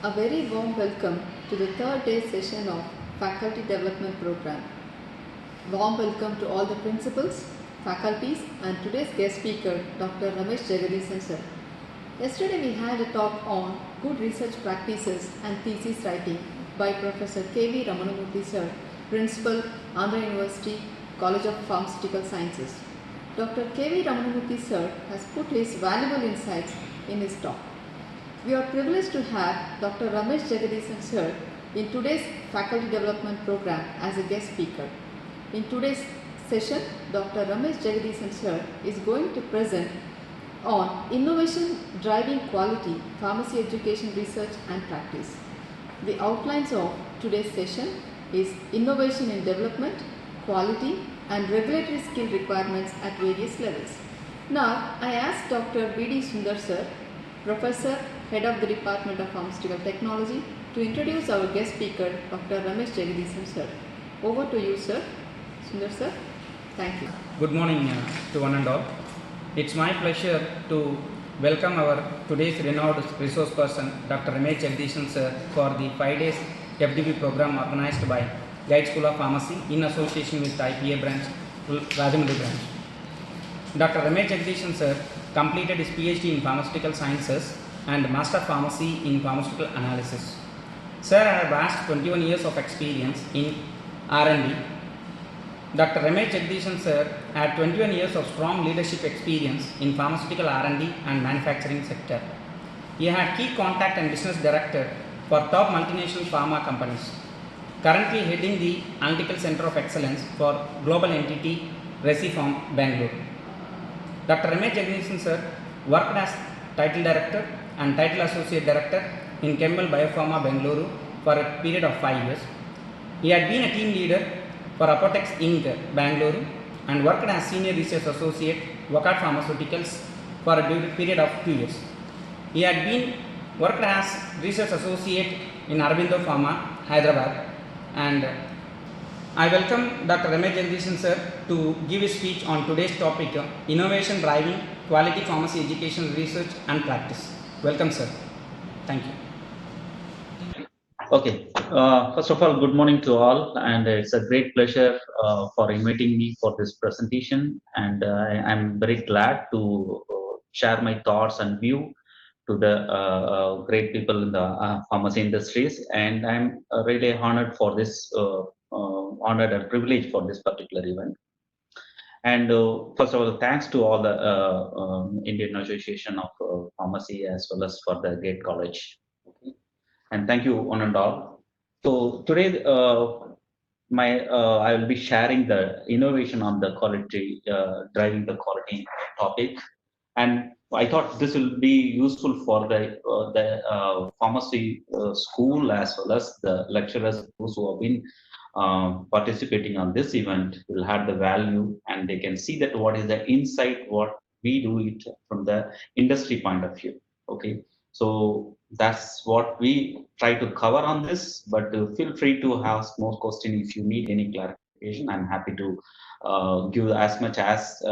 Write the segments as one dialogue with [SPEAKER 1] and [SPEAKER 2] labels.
[SPEAKER 1] A very warm welcome to the third day session of Faculty Development Program. Warm welcome to all the principals, faculties and today's guest speaker Dr. Ramesh Jagadeesan sir. Yesterday we had a talk on good research practices and thesis writing by Professor K.V.Ramana sir, Principal, Andhra University, College of Pharmaceutical Sciences. Dr. K.V.Ramana sir has put his valuable insights in his talk. We are privileged to have Dr. Ramesh Jagadeesan sir in today's faculty development program as a guest speaker. In today's session, Dr. Ramesh Jagadeesan sir is going to present on innovation driving quality, pharmacy education research and practice. The outlines of today's session is innovation in development, quality and regulatory skill requirements at various levels. Now, I ask Dr. B.D. Sundar sir, Professor, Head of the Department of Pharmaceutical Technology, to introduce our guest speaker, Dr. Ramesh Jagadeesan sir. Over to you, sir. Sundar sir, thank you.
[SPEAKER 2] Good morning to one and all. It's my pleasure to welcome our today's renowned resource person, Dr. Ramesh Jagadeesan sir, for the 5 days FDP program organized by GIET School of Pharmacy in association with IPA branch, Rajamundry branch. Dr. Ramesh Jagadeesan sir completed his PhD in Pharmaceutical Sciences and Master of Pharmacy in Pharmaceutical Analysis. Sir has vast 21 years of experience in R&D. Dr. Ramesh Jagadeesan sir had 21 years of strong leadership experience in pharmaceutical R&D and manufacturing sector. He had key contact and business director for top multinational pharma companies. Currently heading the Analytical Center of Excellence for global entity Resiform, Bangalore. Dr. Ramesh Jagadeesan sir worked as title director and title associate director in Chemical Biopharma, Bangalore for a period of 5 years. He had been a team leader for Apotex Inc. Bangalore and worked as senior research associate Wakad Pharmaceuticals for a period of 2 years. He had been worked as research associate in Aurobindo Pharma, Hyderabad, and I welcome Dr. Ramesh Jagadeesan sir to give his speech on today's topic, innovation driving quality pharmacy education research and practice. Welcome sir. Thank you.
[SPEAKER 3] Okay, first of all, good morning to all, and it's a great pleasure for inviting me for this presentation, and I'm very glad to share my thoughts and view to the great people in the pharmacy industries, and I'm really honored for this honored and privileged for this particular event. And first of all, thanks to all the Indian Association of Pharmacy as well as for the GIET College. Okay. And thank you one and all. So today, I will be sharing the innovation on the quality, driving the quality topic, and I thought this will be useful for the pharmacy school as well as the lecturers who have been participating on this event will have the value, and they can see that what is the insight, what we do it from the industry point of view. Okay, so that's what we try to cover on this, but feel free to ask more questions if you need any clarification. I'm happy to give as much as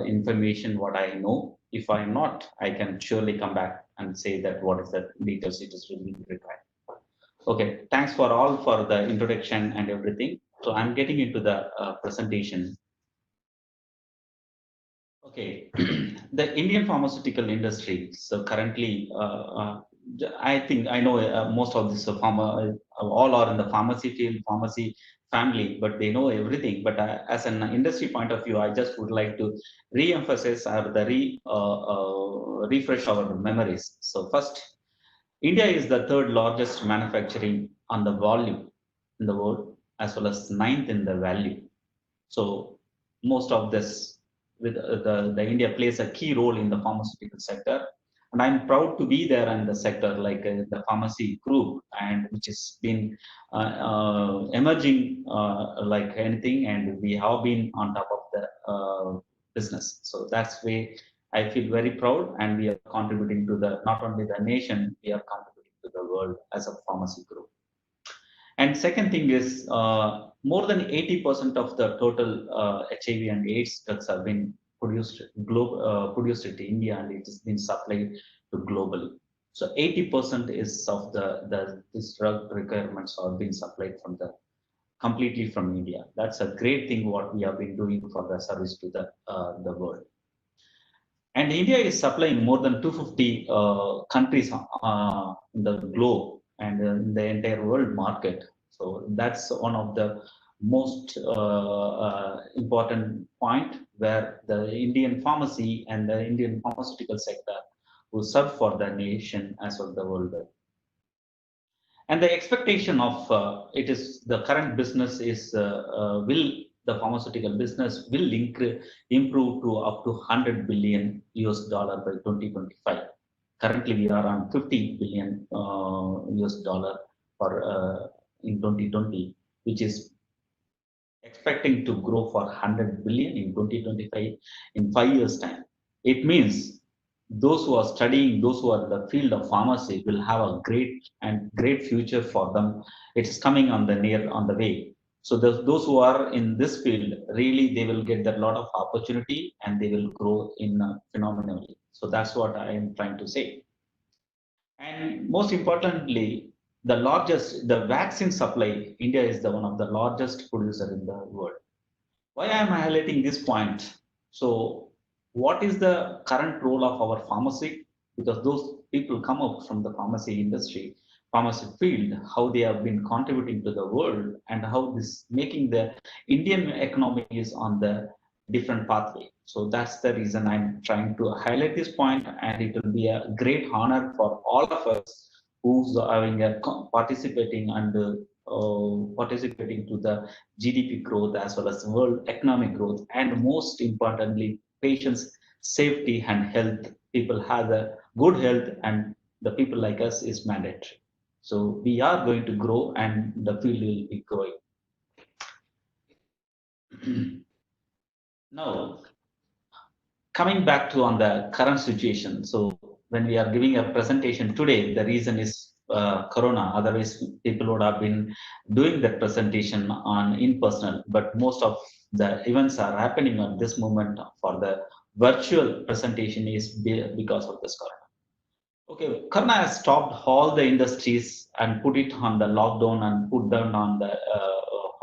[SPEAKER 3] information what I know. If I'm not, I can surely come back and say that what is the details it is really required. Okay, thanks for all for the introduction and everything. So I'm getting into the presentation. Okay, the Indian pharmaceutical industry. So currently, I think I know most of this all are in the pharmacy field, pharmacy family, but they know everything. But as an industry point of view, I just would like to re-emphasize or refresh our memories. So first, India is the third largest manufacturing on the volume in the world, as well as ninth in the value. So most of this with the India plays a key role in the pharmaceutical sector, and I'm proud to be there in the sector like the pharmacy group, and which has been emerging like anything, and we have been on top of the business. So that's way I feel very proud, and we are contributing to the not only the nation, we are contributing to the world as a pharmacy group. And second thing is more than 80% of the total HIV and AIDS drugs have been produced in India, and it has been supplied to globally. So 80% is of this drug requirements are being supplied from the completely from India. That's a great thing what we have been doing for the service to the world. And India is supplying more than 250 countries in the globe and in the entire world market. So that's one of the most important point where the Indian pharmacy and the Indian pharmaceutical sector will serve for the nation as well as the world. And the expectation of it is the current business is will the pharmaceutical business will improve to up to 100 billion US dollar by 2025. Currently, we are on 50 billion US dollar for in 2020, which is expecting to grow for 100 billion in 2025 in 5 years time. It means those who are studying, those who are in the field of pharmacy will have a great future for them. It's coming on the way. So those who are in this field, really they will get a lot of opportunity and they will grow in phenomenally. So that's what I am trying to say. And most importantly, the vaccine supply, India is the one of the largest producer in the world. Why am I highlighting this point? So, what is the current role of our pharmacy? Because those people come up from the pharmacy industry, pharmacy field, how they have been contributing to the world, and how this making the Indian economy is on the different pathway. So that's the reason I'm trying to highlight this point, and it will be a great honor for all of us who's having a participating and participating to the GDP growth as well as world economic growth, and most importantly, patients' safety and health. People have a good health, and the people like us is mandatory. So we are going to grow, and the field will be growing. Now, coming back to on the current situation. So when we are giving a presentation today, the reason is Corona. Otherwise, people would have been doing that presentation on in person. But most of the events are happening at this moment for the virtual presentation is because of this Corona. Okay, Corona has stopped all the industries and put it on the lockdown and put down on the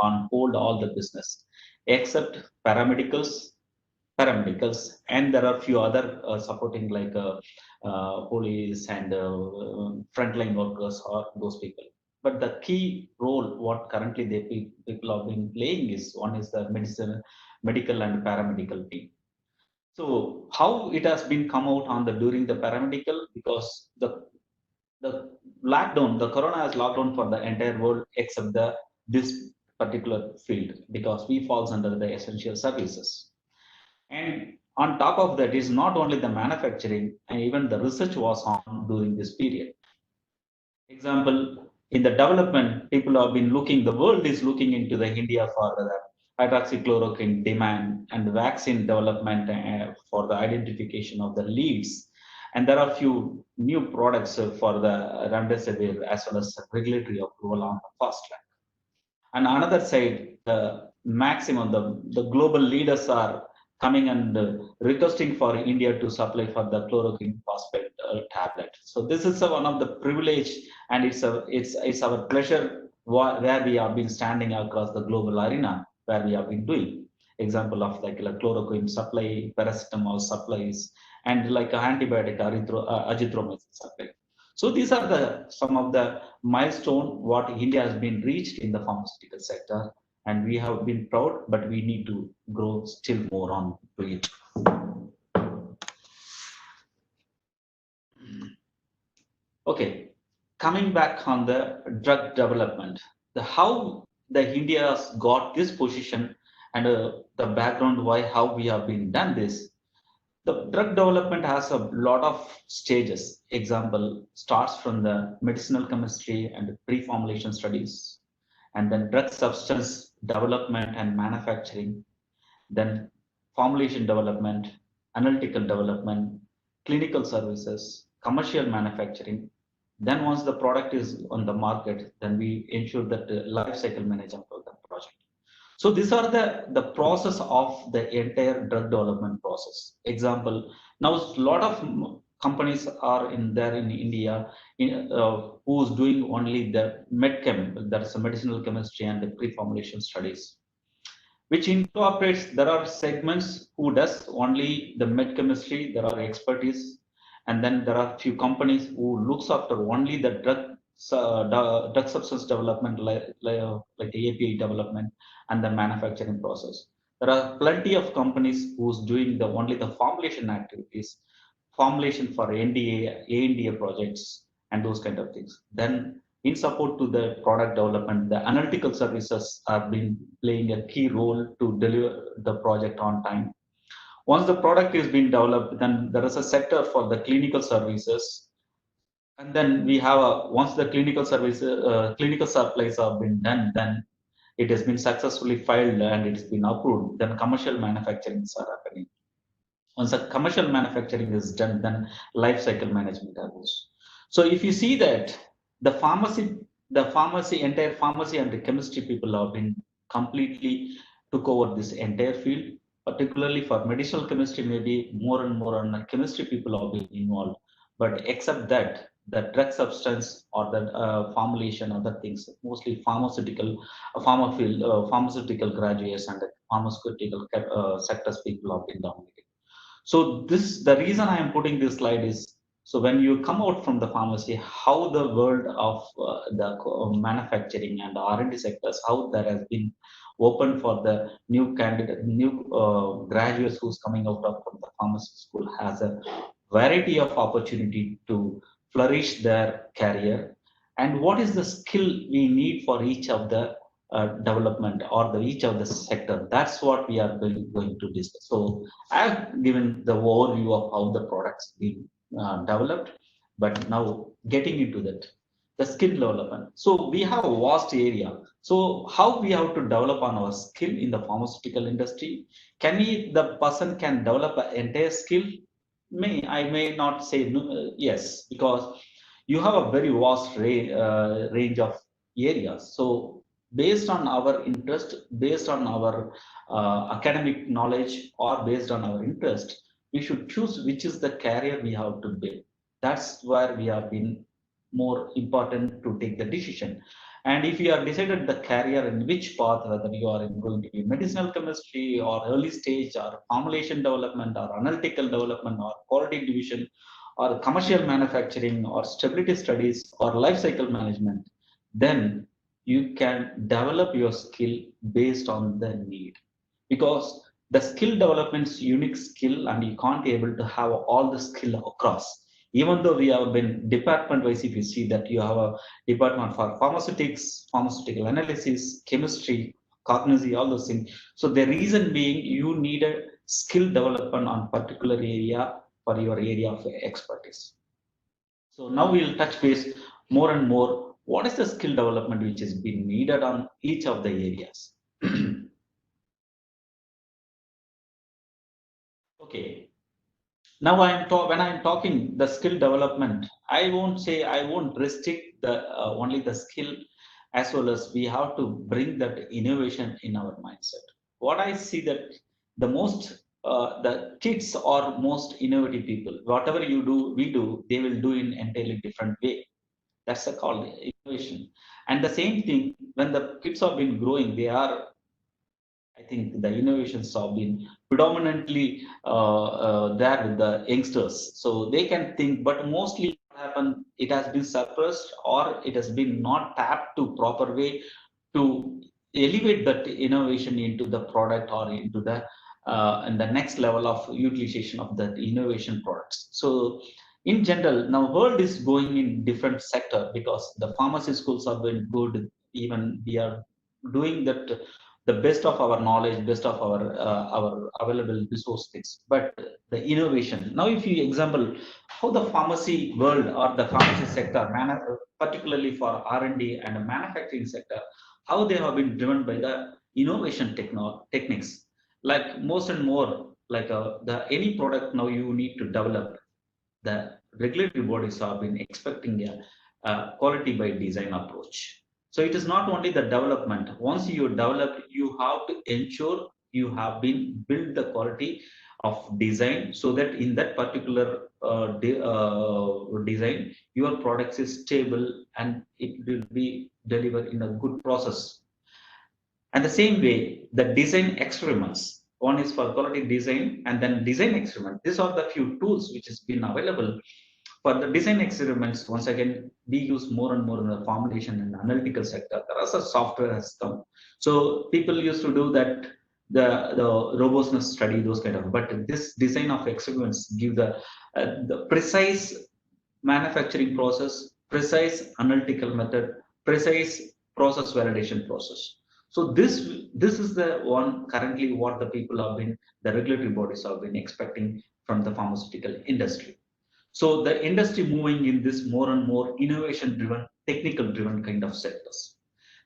[SPEAKER 3] on hold all the business except paramedicals, and there are few other supporting like police and frontline workers or those people. But the key role what currently people have been playing is one is the medical and paramedical team. So how it has been come out on the during the paramedical, because the lockdown, the corona has locked down for the entire world except the this particular field, because we falls under the essential services. And on top of that is not only the manufacturing, and even the research was on during this period. Example, in the development, people have been looking, the world is looking into the India for the hydroxychloroquine demand and the vaccine development for the identification of the leads. And there are few new products for the remdesivir as well as regulatory approval on the fast track. And another side, the maximum, the global leaders are coming and requesting for India to supply for the chloroquine phosphate tablet. So this is one of the privilege, and it's our pleasure where we have been standing across the global arena where we have been doing. Example of like chloroquine supply, paracetamol supplies, and like antibiotic azithromycin supply. So these are the some of the milestone what India has been reached in the pharmaceutical sector, and we have been proud, but we need to grow still more on to it. Okay, coming back on the drug development, the how the India has got this position and the background why how we have been done this. The drug development has a lot of stages. Example starts from the medicinal chemistry and pre-formulation studies, and then drug substance development and manufacturing, then formulation development, analytical development, clinical services, commercial manufacturing. Then once the product is on the market, then we ensure that the life cycle management of the project. So these are the process of the entire drug development process. Example, now a lot of companies are there in India who's doing only the medchem, that's the medicinal chemistry and the pre-formulation studies, which incorporates, there are segments who does only the med chemistry, there are expertise, and then there are few companies who looks after only the drug substance development, like the API development and the manufacturing process. There are plenty of companies who's doing the only the formulation activities, formulation for NDA, ANDA projects, and those kind of things. Then in support to the product development, the analytical services have been playing a key role to deliver the project on time. Once the product is being developed, then there is a sector for the clinical services. And then we have once the clinical services, clinical supplies have been done, then it has been successfully filed and it's been approved, then commercial manufacturing are happening. Once the commercial manufacturing is done, then life cycle management happens. So if you see that the pharmacy, entire pharmacy and the chemistry people have been completely took over this entire field, particularly for medicinal chemistry, maybe more and more on the chemistry people have been involved. But except that, the drug substance or the formulation, other things, mostly pharmaceutical graduates and the pharmaceutical sectors people have been dominating. So this, the reason I am putting this slide is, so when you come out from the pharmacy, how the world of the manufacturing and R&D sectors, how that has been open for the new candidate, new graduates who's coming out of from the pharmacy school, has a variety of opportunity to flourish their career. And what is the skill we need for each of the development or each of the sector? That's what we are going to discuss. So I've given the overview of how the products being developed, but now getting into that, the skill development. So we have a vast area. So how we have to develop on our skill in the pharmaceutical industry? Can we, the person can develop an entire skill? I may not say no, yes, because you have a very vast range of areas. So based on our interest, based on our academic knowledge, or based on our interest, we should choose which is the career we have to build. That's where we have been more important to take the decision. And if you have decided the career in which path, whether you are going to be medicinal chemistry or early stage or formulation development or analytical development or quality division or commercial manufacturing or stability studies or life cycle management, then you can develop your skill based on the need, because the skill development is unique skill and you can't be able to have all the skill across. Even though we have been department wise, if you see that you have a department for pharmaceutics, pharmaceutical analysis, chemistry, cognizy, all those things. So the reason being, you need a skill development on particular area for your area of expertise. So now we'll touch base more and more. What is the skill development which is being needed on each of the areas? Okay. Now when I'm talking the skill development, I won't restrict the only the skill, as well as we have to bring that innovation in our mindset. What I see that the kids are most innovative people. Whatever you do, we do, they will do in entirely different way. That's a called innovation. And the same thing, when the kids have been growing, I think the innovations have been predominantly there with the youngsters. So they can think, but mostly what happened, it has been suppressed or it has been not tapped to proper way to elevate that innovation into the product or into the and the next level of utilization of that innovation products. So in general, now world is going in different sector, because the pharmacy schools have been good. Even we are doing that the best of our knowledge, best of our available resources, but the innovation. Now, if you example how the pharmacy world or the pharmacy sector, particularly for R&D and the manufacturing sector, how they have been driven by the innovation techniques, like most and more, like the any product now you need to develop, the regulatory bodies have been expecting a quality by design approach. So it is not only the development. Once you develop, you have to ensure you have been build the quality of design, so that in that particular design, your product is stable and it will be delivered in a good process. And the same way, the design experiments, one is for quality design and then design experiment. These are the few tools which has been available for the design experiments. Once again, we use more and more in the formulation and analytical sector. There is a software has come. So people used to do that, the robustness study, those kind of, but this design of experiments give the precise manufacturing process, precise analytical method, precise process validation process. So this is the one currently what the people have been, the regulatory bodies have been expecting from the pharmaceutical industry. So the industry moving in this more and more innovation driven, technical driven kind of sectors.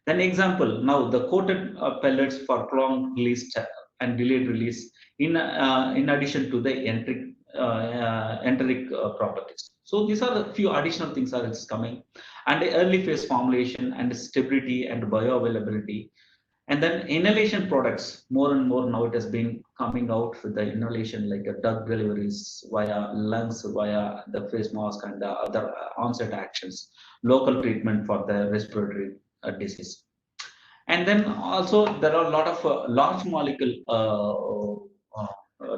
[SPEAKER 3] Then example, now the coated pellets for prolonged release and delayed release in addition to the enteric properties. So these are the few additional things that is coming, and the early phase formulation and stability and bioavailability. And then inhalation products, more and more now it has been coming out with the inhalation like a drug deliveries via lungs, via the face mask and the other onset actions, local treatment for the respiratory disease. And then also there are a lot of large molecule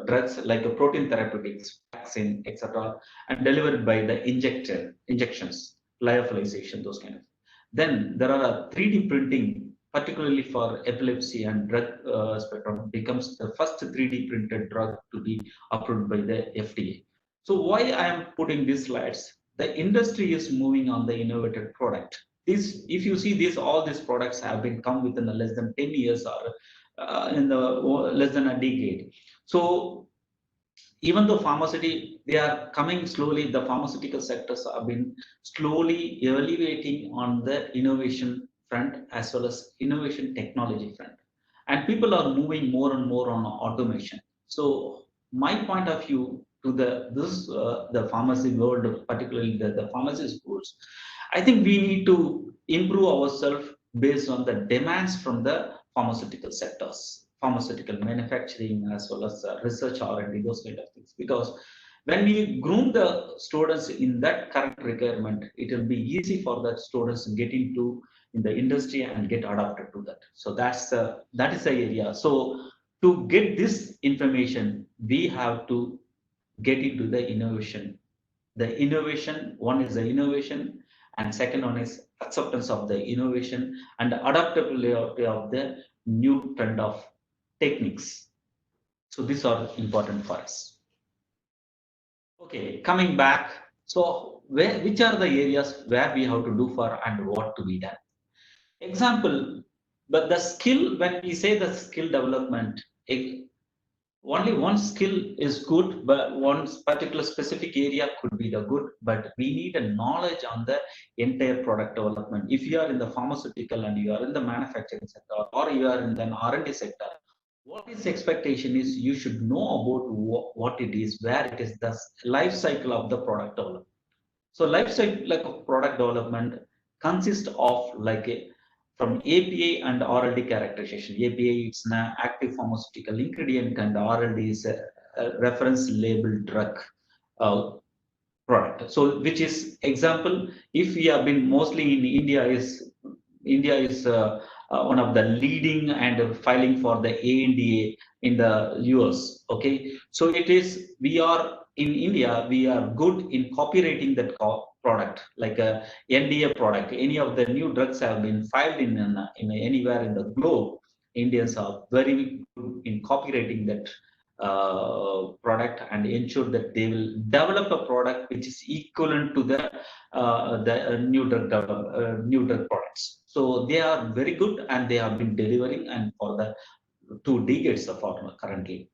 [SPEAKER 3] drugs like protein therapeutics, vaccine, etc., and delivered by the injections, lyophilization, those kind of. Then there are a 3D printing, particularly for epilepsy and drug spectrum, becomes the first 3D printed drug to be approved by the FDA. So why I am putting these slides? The industry is moving on the innovative product. This, if you see this, all these products have been come within less than 10 years or in the less than a decade. So even though pharmaceutical, they are coming slowly, the pharmaceutical sectors have been slowly elevating on the innovation front as well as innovation technology front. And people are moving more and more on automation. So my point of view to the pharmacy world, particularly the pharmacy schools, I think we need to improve ourselves based on the demands from the pharmaceutical sectors, pharmaceutical manufacturing as well as research R&D, those kind of things. Because when we groom the students in that current requirement, it will be easy for the students to get into in the industry and get adapted to that. So that is the area. So to get this information, we have to get into the innovation. The innovation, one is the innovation, and second one is acceptance of the innovation and adaptability of the new trend of techniques. So these are important for us. Okay, coming back. So which are the areas where we have to do for and what to be done? Example, but the skill, when we say the skill development, only one skill is good, but one particular specific area could be the good, but we need a knowledge on the entire product development. If you are in the pharmaceutical and you are in the manufacturing sector or you are in the R&D sector, what is expectation is you should know about what it is, where it is, the life cycle of the product development. So life cycle like of product development consists of like from API and RLD characterization. API is an active pharmaceutical ingredient and RLD is a reference label drug product. So which is example, if we have been mostly in India is one of the leading and filing for the ANDA in the US. Okay, so it is, we are in India, we are good in copywriting that product, like a NDA product. Any of the new drugs have been filed in anywhere in the globe. Indians are very good in copywriting that product and ensure that they will develop a product which is equivalent to the new drug products. So they are very good and they have been delivering and for the 2 decades of pharma currently.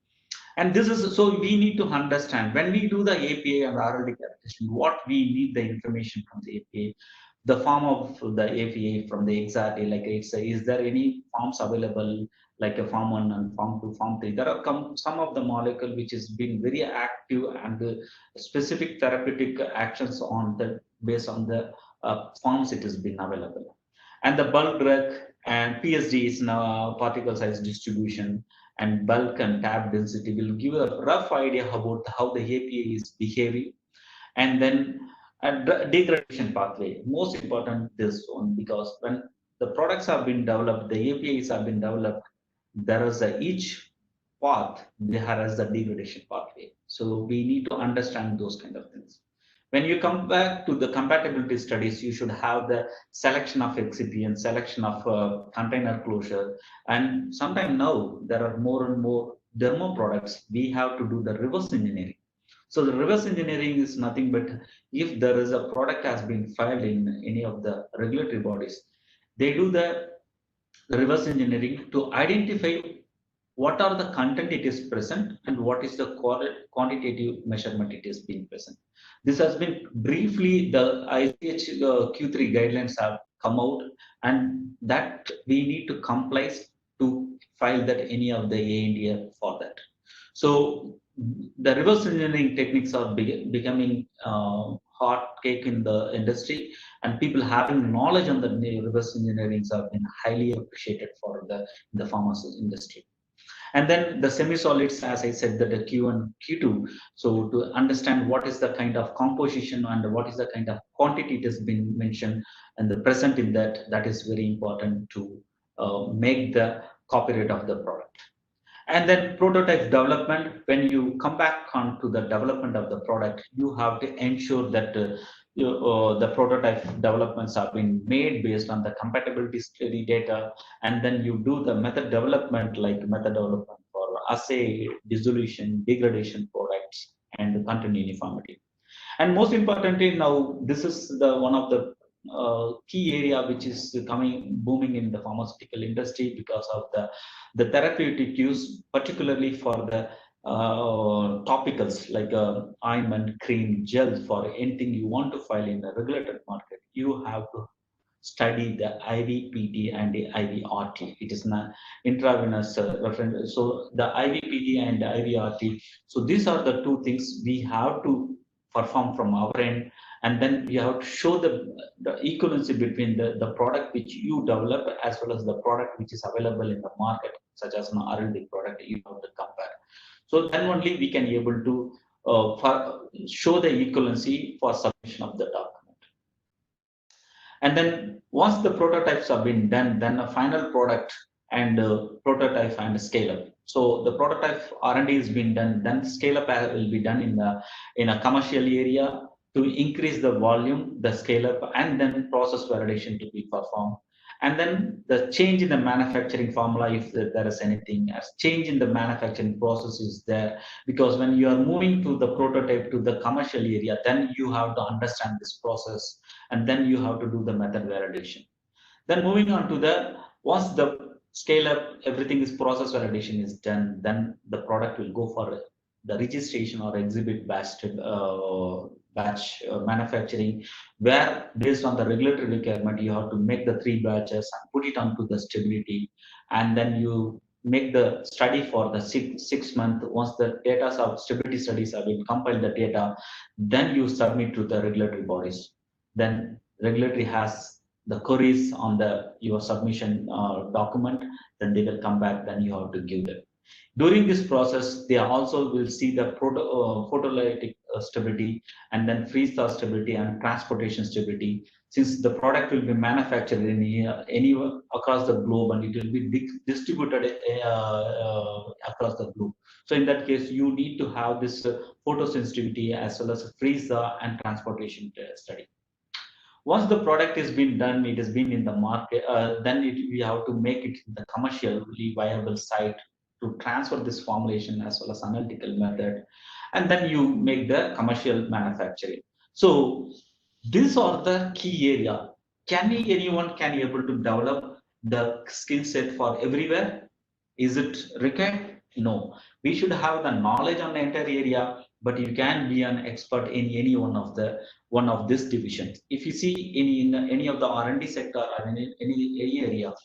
[SPEAKER 3] And this is, so we need to understand when we do the API and RLD calculation, what we need the information from the API, the form of the API from the exactly, like it's is there any forms available, like a form 1 and form 2, form 3. There are some of the molecule which has been very active and specific therapeutic actions on the based on the forms it has been available. And the bulk drug and PSD is now particle size distribution, and bulk and tab density will give a rough idea about how the API is behaving. And then a degradation pathway, most important this one, because when the products have been developed, the APIs have been developed, there is each path there has a degradation pathway. So we need to understand those kind of things. When you come back to the compatibility studies, you should have the selection of excipient, selection of container closure, and sometime now there are more and more dermo products. We have to do the reverse engineering. So the reverse engineering is nothing but if there is a product has been filed in any of the regulatory bodies, they do the reverse engineering to identify what are the content it is present and what is the quantitative measurement it is being present. This has been briefly, the ICH Q3 guidelines have come out, and that we need to comply to file that any of the ANDA for that. So the reverse engineering techniques are becoming hot cake in the industry, and people having knowledge on the reverse engineering have been highly appreciated for the pharmaceutical industry. And then the semi-solids, as I said, that the Q and Q2. So to understand what is the kind of composition and what is the kind of quantity it has been mentioned and the present in that, that is very important to make the copyright of the product. And then prototype development, when you come back on to the development of the product, you have to ensure that the prototype developments have been made based on the compatibility study data, and then you do the method development, like method development for assay, dissolution, degradation products, and content uniformity. And most importantly, now this is the one of the key area which is coming booming in the pharmaceutical industry because of the therapeutic use, particularly for the topicals like ointment, cream, gel. For anything you want to file in the regulated market, you have to study the IVPT and the IVRT. It is not intravenous reference. So the IVPT and the IVRT. So these are the two things we have to perform from our end, and then we have to show the equivalency between the product which you develop as well as the product which is available in the market, such as an R&D product. You have to compare. So then only we can be able to show the equivalency for submission of the document. And then once the prototypes have been done, then a final product and prototype and scale up. So the prototype R&D has been done, then scale up will be done in a commercial area to increase the volume, the scale up, and then process validation to be performed. And then the change in the manufacturing formula, if there is anything, as change in the manufacturing process is there, because when you are moving to the prototype to the commercial area, then you have to understand this process, and then you have to do the method validation. Then moving on to once the scale up, everything is process validation is done, then the product will go for the registration or exhibit batch manufacturing, where based on the regulatory requirement, you have to make the 3 batches and put it onto the stability, and then you make the study for the six month. Once the data of stability studies have been compiled, the data, then you submit to the regulatory bodies. Then regulatory has the queries on your submission document, then they will come back, then you have to give them. During this process, they also will see the photolytic stability, and then freeze-thaw stability and transportation stability. Since the product will be manufactured anywhere across the globe, and it will be distributed across the globe. So in that case, you need to have this photosensitivity as well as freeze-thaw and transportation study. Once the product has been done, it has been in the market, then we have to make it the commercially viable site to transfer this formulation as well as analytical method, and then you make the commercial manufacturing. So these are the key area. Anyone can be able to develop the skill set for everywhere? Is it required? No. We should have the knowledge on the entire area, but you can be an expert in any one of this division. If you see in any of the R&D sector or in any area,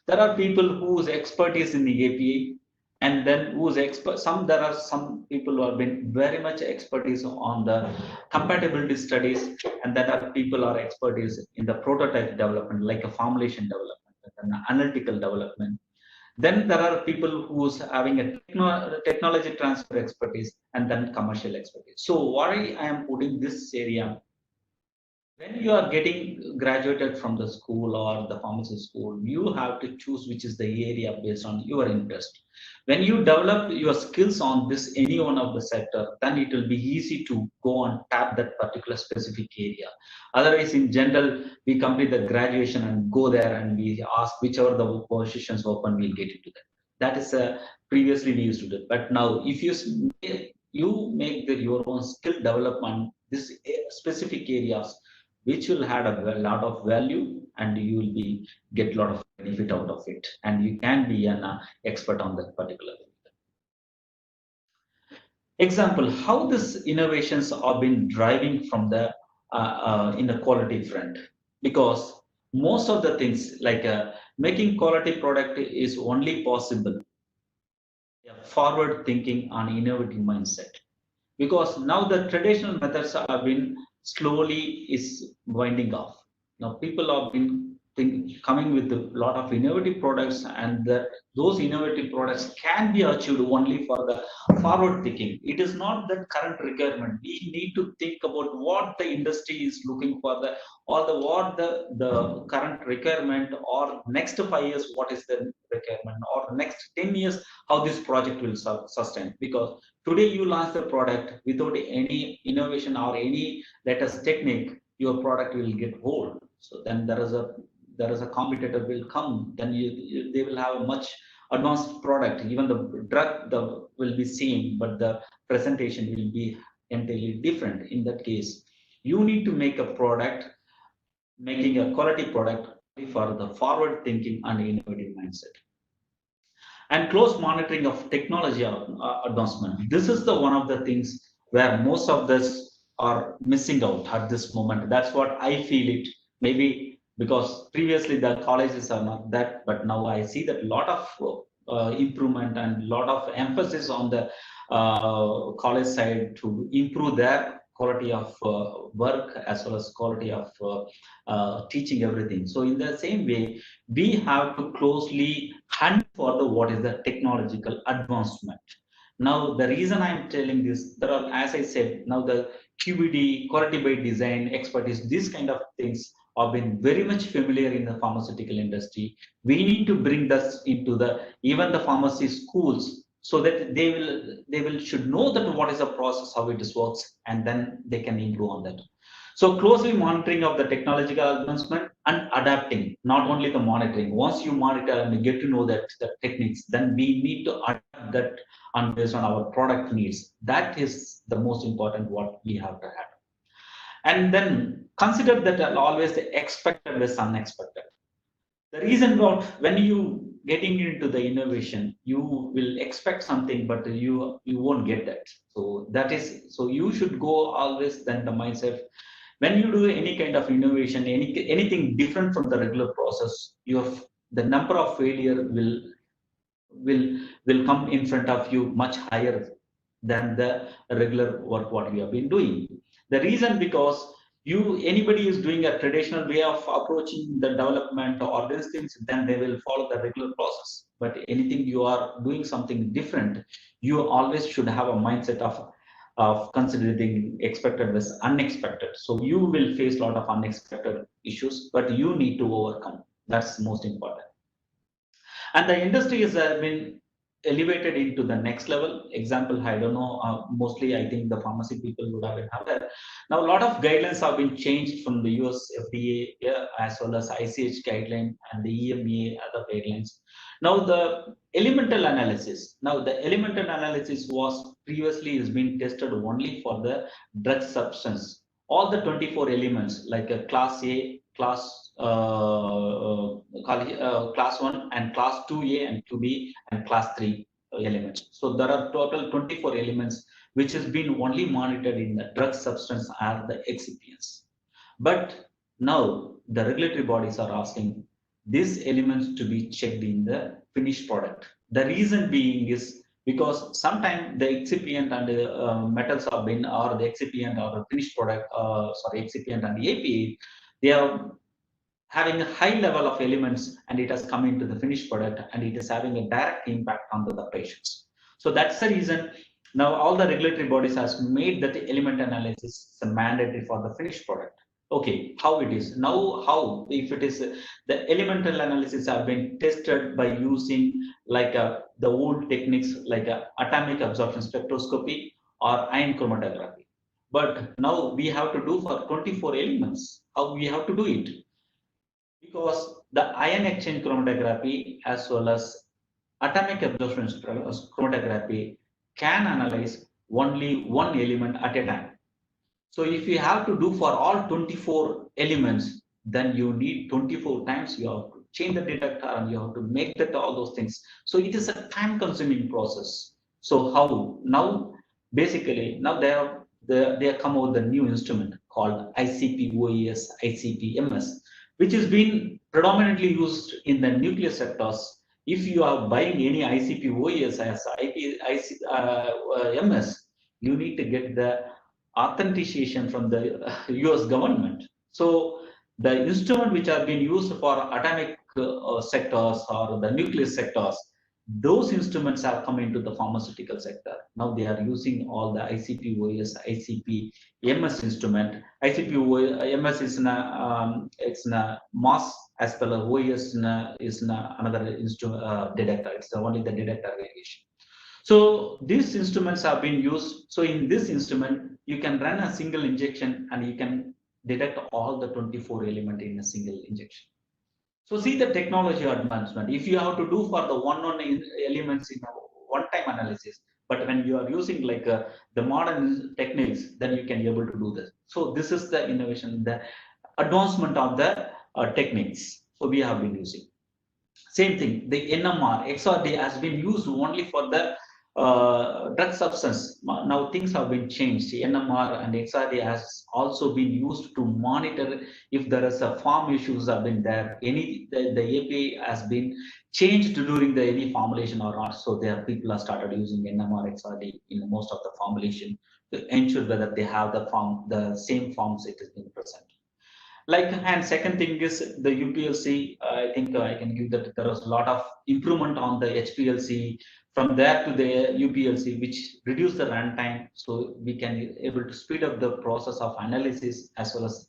[SPEAKER 3] there are people whose expertise in the API, and then whose expert. There are some people who have been very much expertise on the compatibility studies, and there are people who are expertise in the prototype development, like a formulation development. and analytical development. Then there are people who's having a technology transfer expertise and then commercial expertise. So why I am putting this area, when you are getting graduated from the school or the pharmacy school, you have to choose which is the area based on your interest. When you develop your skills on this any one of the sector, then it will be easy to go and tap that particular specific area. Otherwise, in general, we complete the graduation and go there and we ask whichever the positions open, we'll get into that. That is previously we used to do. But now, if you make your own skill development, this specific areas which will add a lot of value and you will be get a lot of benefit out of it, and you can be an expert on that particular example. How this innovations are been driving from the in the quality front, because most of the things like making quality product is only possible forward thinking and innovative mindset, because now the traditional methods have been slowly is winding off. Now people have been coming with a lot of innovative products, and those innovative products can be achieved only for the forward thinking. It is not that current requirement. We need to think about what the industry is looking for, the or the what the current requirement, or next 5 years what is the requirement, or next 10 years how this project will sustain. Because today you launch the product without any innovation or any latest technique, your product will get old. So then there is a competitor will come, then they will have a much advanced product. Even the drug will be same, but the presentation will be entirely different. In that case, you need to make a product, making a quality product for the forward thinking and innovative mindset, and close monitoring of technology advancement. This is the one of the things where most of this are missing out at this moment. That's what I feel it. Maybe because previously the colleges are not that, but now I see that a lot of improvement and a lot of emphasis on the college side to improve their quality of work as well as quality of teaching everything. So in the same way, we have to closely hunt for the what is the technological advancement. Now the reason I'm telling this, there are, as I said, now the QBD, quality by design expertise, these kind of things have been very much familiar in the pharmaceutical industry. We need to bring this into the even the pharmacy schools, so that they will should know that what is the process, how it works, and then they can improve on that. So closely monitoring of the technological advancement and adapting, not only the monitoring. Once you monitor and you get to know that the techniques, then we need to adapt that and based on our product needs. That is the most important what we have to have. And then consider that always the expected is unexpected. The reason about when you getting into the innovation, you will expect something, but you won't get that. So that is, so you should go always then the mindset. When you do any kind of innovation, anything different from the regular process, the number of failure will come in front of you much higher than the regular work what we have been doing. The reason because anybody is doing a traditional way of approaching the development or these things, then they will follow the regular process. But anything you are doing something different, you always should have a mindset of considering expected as unexpected. So you will face a lot of unexpected issues, but you need to overcome. That's most important. And the industry has been elevated into the next level. Example, I don't know, mostly I think the pharmacy people would have been aware. Now a lot of guidelines have been changed from the US FDA, as well as ICH guideline and the EMA other guidelines. Now the elemental analysis. Now the elemental analysis was previously is being tested only for the drug substance. All the 24 elements like a class A, class 1 and class 2A and 2B and class 3 elements. So there are total 24 elements which has been only monitored in the drug substance are the excipients. But now the regulatory bodies are asking these elements to be checked in the finished product. The reason being is because sometimes the excipient and the metals have been, or the excipient or the finished product, excipient and the APA, they have having a high level of elements, and it has come into the finished product, and it is having a direct impact onto the patients. So that's the reason now all the regulatory bodies has made that the element analysis is mandatory for the finished product. Okay, how it is now? How if it is the elemental analysis have been tested by using like the old techniques like atomic absorption spectroscopy or ion chromatography, but now we have to do for 24 elements. How we have to do it? Because the ion exchange chromatography as well as atomic absorption chromatography can analyze only one element at a time. So if you have to do for all 24 elements, then you need 24 times. You have to change the detector and you have to make that all those things. So it is a time-consuming process. So how now? Basically, now they have come out with a new instrument called ICP-OES, ICP-MS, which is being predominantly used in the nuclear sectors. If you are buying any ICP-OES as MS, you need to get the authentication from the US government. So the instrument which are being used for atomic sectors or the nuclear sectors, those instruments have come into the pharmaceutical sector. Now they are using all the ICP-OS, ICP-MS instrument. ICP-MS is it's a mass as well as OES is another detector. It's only the detector variation. So these instruments have been used. So in this instrument, you can run a single injection and you can detect all the 24 element in a single injection. So see the technology advancement. If you have to do for the one elements in a one-time analysis, but when you are using like the modern techniques, then you can be able to do this. So this is the innovation, the advancement of the techniques. So we have been using. Same thing, the NMR, XRD has been used only for the drug substance. Now things have been changed. NMR and XRD has also been used to monitor if there is a farm issues have been there. The API has been changed during the any formulation or not. So there people have started using NMR, XRD in most of the formulation to ensure whether they have the same forms it is being present. Like, and second thing is the UPLC. I think I can give that there was a lot of improvement on the HPLC from there to the UPLC, which reduced the runtime, so we can able to speed up the process of analysis as well as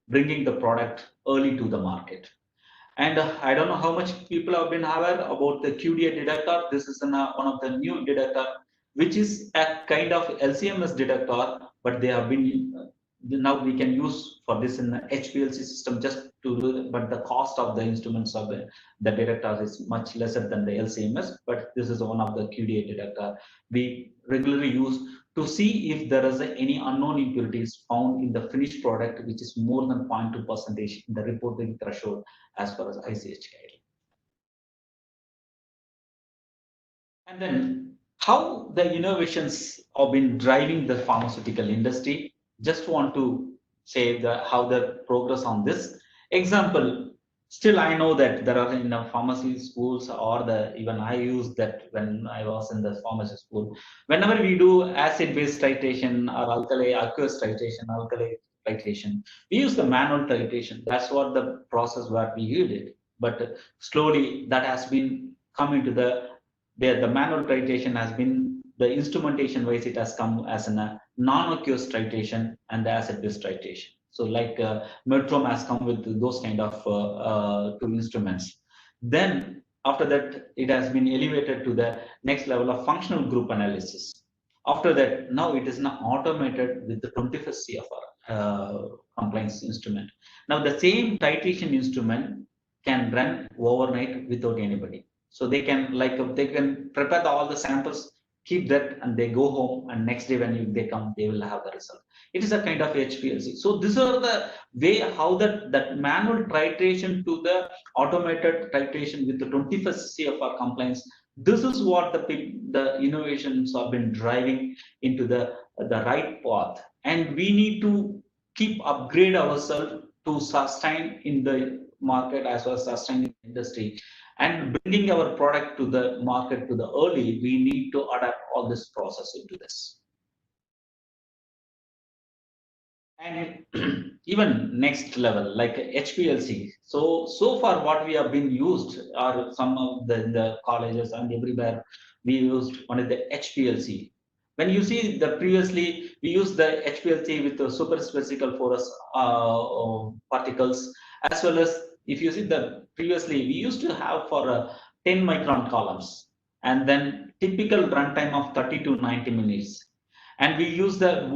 [SPEAKER 3] bringing the product early to the market. And I don't know how much people have been aware about the QDA detector. This is one of the new detector, which is a kind of LCMS detector, but they have been now we can use for this in the HPLC system just to do, but the cost of the instruments of the detectors is much lesser than the LCMS. But this is one of the QDA detector we regularly use to see if there is any unknown impurities found in the finished product, which is more than 0.2% in the reporting threshold as far as ICH guideline. And then how the innovations have been driving the pharmaceutical industry. Just want to say how the progress on this. Example, still I know that there are in the pharmacy schools or even I use that when I was in the pharmacy school. Whenever we do acid-base titration or alkali aqueous titration, alkali titration, we use the manual titration. That's what the process where we used it. But slowly that has been coming to the manual titration has been the instrumentation wise it has come as a non-aqueous titration and the acid-base titration. So like Metrom has come with those kind of two instruments. Then after that it has been elevated to the next level of functional group analysis. After that now it is now automated with the 21st CFR compliance instrument. Now the same titration instrument can run overnight without anybody. So they can they can prepare all the samples, keep that, and they go home. And next day when they come, they will have the result. It is a kind of HPLC. So these are the way how that manual titration to the automated titration with the 21st CFR compliance. This is what the innovations have been driving into the right path, and we need to keep upgrade ourselves to sustain in the market as well as sustain in the industry, and bringing our product to the market to the early, we need to adapt all this process into this. And even next level like HPLC. So far what we have been used are some of the colleges and everywhere we used one of the HPLC. When you see the previously we used the HPLC with the super specifical forest particles, as well as if you see the previously we used to have for 10 micron columns, and then typical runtime of 30 to 90 minutes, and we use the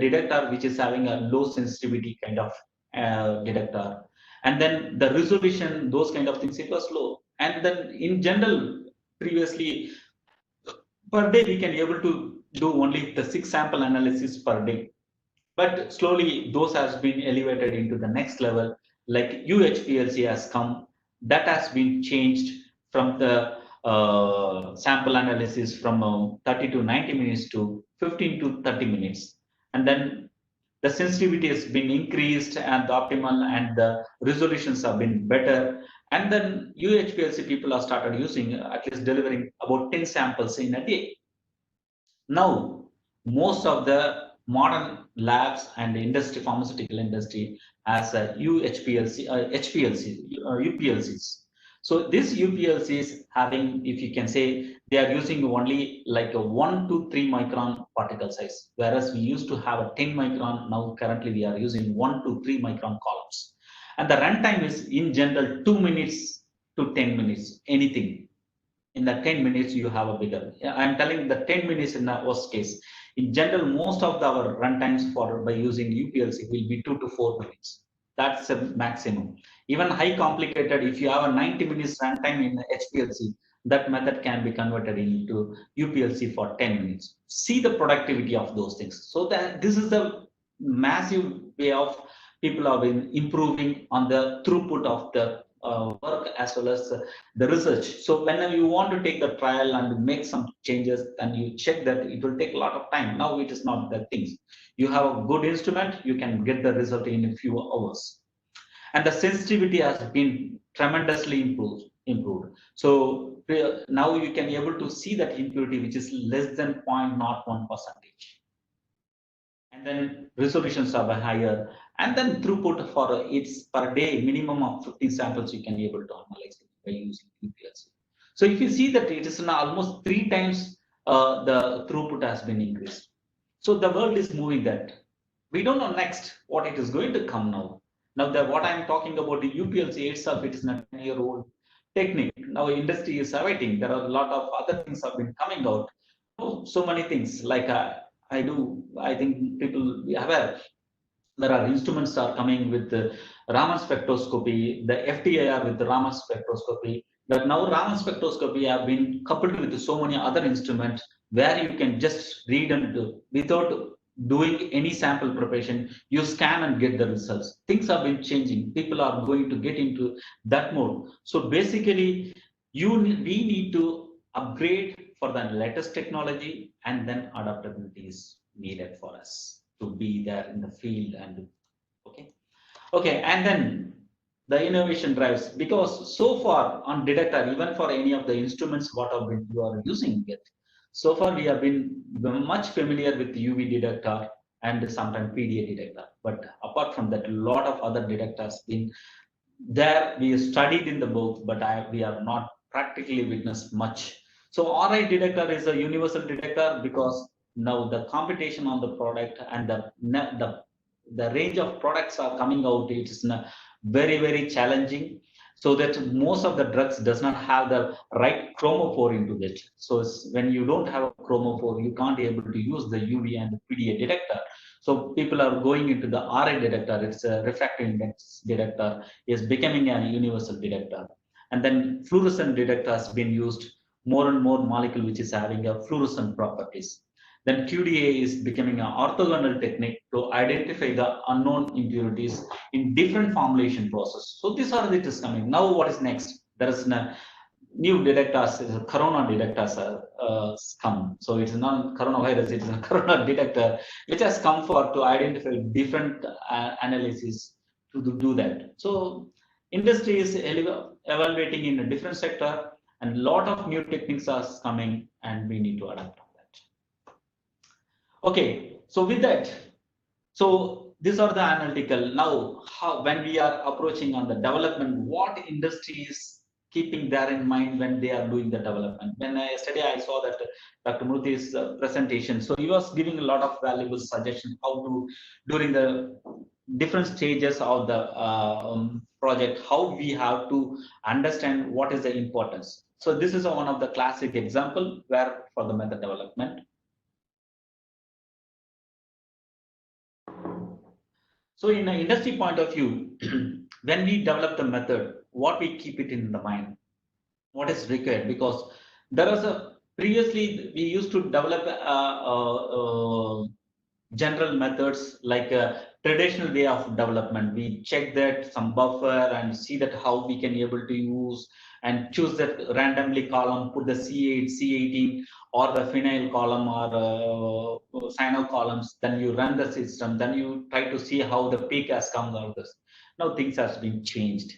[SPEAKER 3] detector which is having a low sensitivity kind of detector, and then the resolution, those kind of things, it was low. And then in general previously per day we can able to do only the 6 sample analysis per day, but slowly those has been elevated into the next level. Like UHPLC has come, that has been changed from the sample analysis from 30 to 90 minutes to 15 to 30 minutes, and then the sensitivity has been increased and the optimal and the resolutions have been better. And then UHPLC people have started using at least delivering about 10 samples in a day. Now, most of the modern labs and industry, pharmaceutical industry, has a UHPLC, HPLC, UPLCs. So this UPLCs having, if you can say, they are using only like a 1 to 3 micron particle size, whereas we used to have a 10 micron. Now currently we are using 1 to 3 micron columns, and the runtime is in general 2 minutes to 10 minutes, anything in the 10 minutes you have a bigger. I'm telling the 10 minutes in the worst case. In general, most of our runtimes for by using UPLC will be 2 to 4 minutes. That's a maximum. Even high complicated, if you have a 90 minutes runtime in HPLC, that method can be converted into UPLC for 10 minutes. See the productivity of those things. So that this is the massive way of people have been improving on the throughput of the work as well as the research. So whenever you want to take the trial and make some changes and you check that, it will take a lot of time. Now it is not that things. You have a good instrument, you can get the result in a few hours. And the sensitivity has been tremendously improved. So now you can be able to see that impurity which is less than 0.01%, and then resolutions are higher, and then throughput for it's per day minimum of 15 samples you can be able to analyze it by using UPLC. So if you see that it is now almost 3 times the throughput has been increased. So the world is moving that. We don't know next what it is going to come now. Now the what I'm talking about, the UPLC itself, it is not a 10-year-old technique. Now industry is awaiting. There are a lot of other things have been coming out. So many things like I think people be aware. There are instruments are coming with the Raman spectroscopy, the FTIR with the Raman spectroscopy. But now Raman spectroscopy have been coupled with so many other instruments where you can just read and do, without doing any sample preparation, you scan and get the results. Things have been changing. People are going to get into that mode. So basically, we need to upgrade for the latest technology, and then adaptability is needed for us to be there in the field. And okay, and then the innovation drives, because so far on detector, even for any of the instruments what have been you are using it, so far we have been much familiar with UV detector and sometimes PDA detector, but apart from that, a lot of other detectors been there. We studied in the book, but we have not practically witnessed much. So RI detector is a universal detector, because now the competition on the product and the range of products are coming out. It is very challenging, so that most of the drugs does not have the right chromophore into it. So when you don't have a chromophore, you can't able to use the UV and the PDA detector. So people are going into the RI detector. It's a refractive index detector is becoming a universal detector. And then fluorescent detector has been used more and more molecule which is having a fluorescent properties. Then QDA is becoming an orthogonal technique to identify the unknown impurities in different formulation process. So these are the things coming. Now what is next? There is a new detectors, corona detectors come. So it's not coronavirus, it is a corona detector which has come for to identify different analysis to do that. So industry is evaluating in a different sector, and a lot of new techniques are coming, and we need to adapt on that. Okay, so with that, So these are the analytical. Now, when we are approaching on the development, what industry is keeping that in mind when they are doing the development? When yesterday I saw that Dr. Murthy's presentation, so he was giving a lot of valuable suggestions how to during the different stages of the project, how we have to understand what is the importance. So this is one of the classic example where for the method development. So in an industry point of view, when we develop the method, what we keep it in the mind, what is required, because there is a previously we used to develop general methods like a traditional way of development. We check that some buffer and see that how we can able to use and choose that randomly column, put the C8, C18 or the phenyl column or cyano columns. Then you run the system. Then you try to see how the peak has come out of this. Now things has been changed.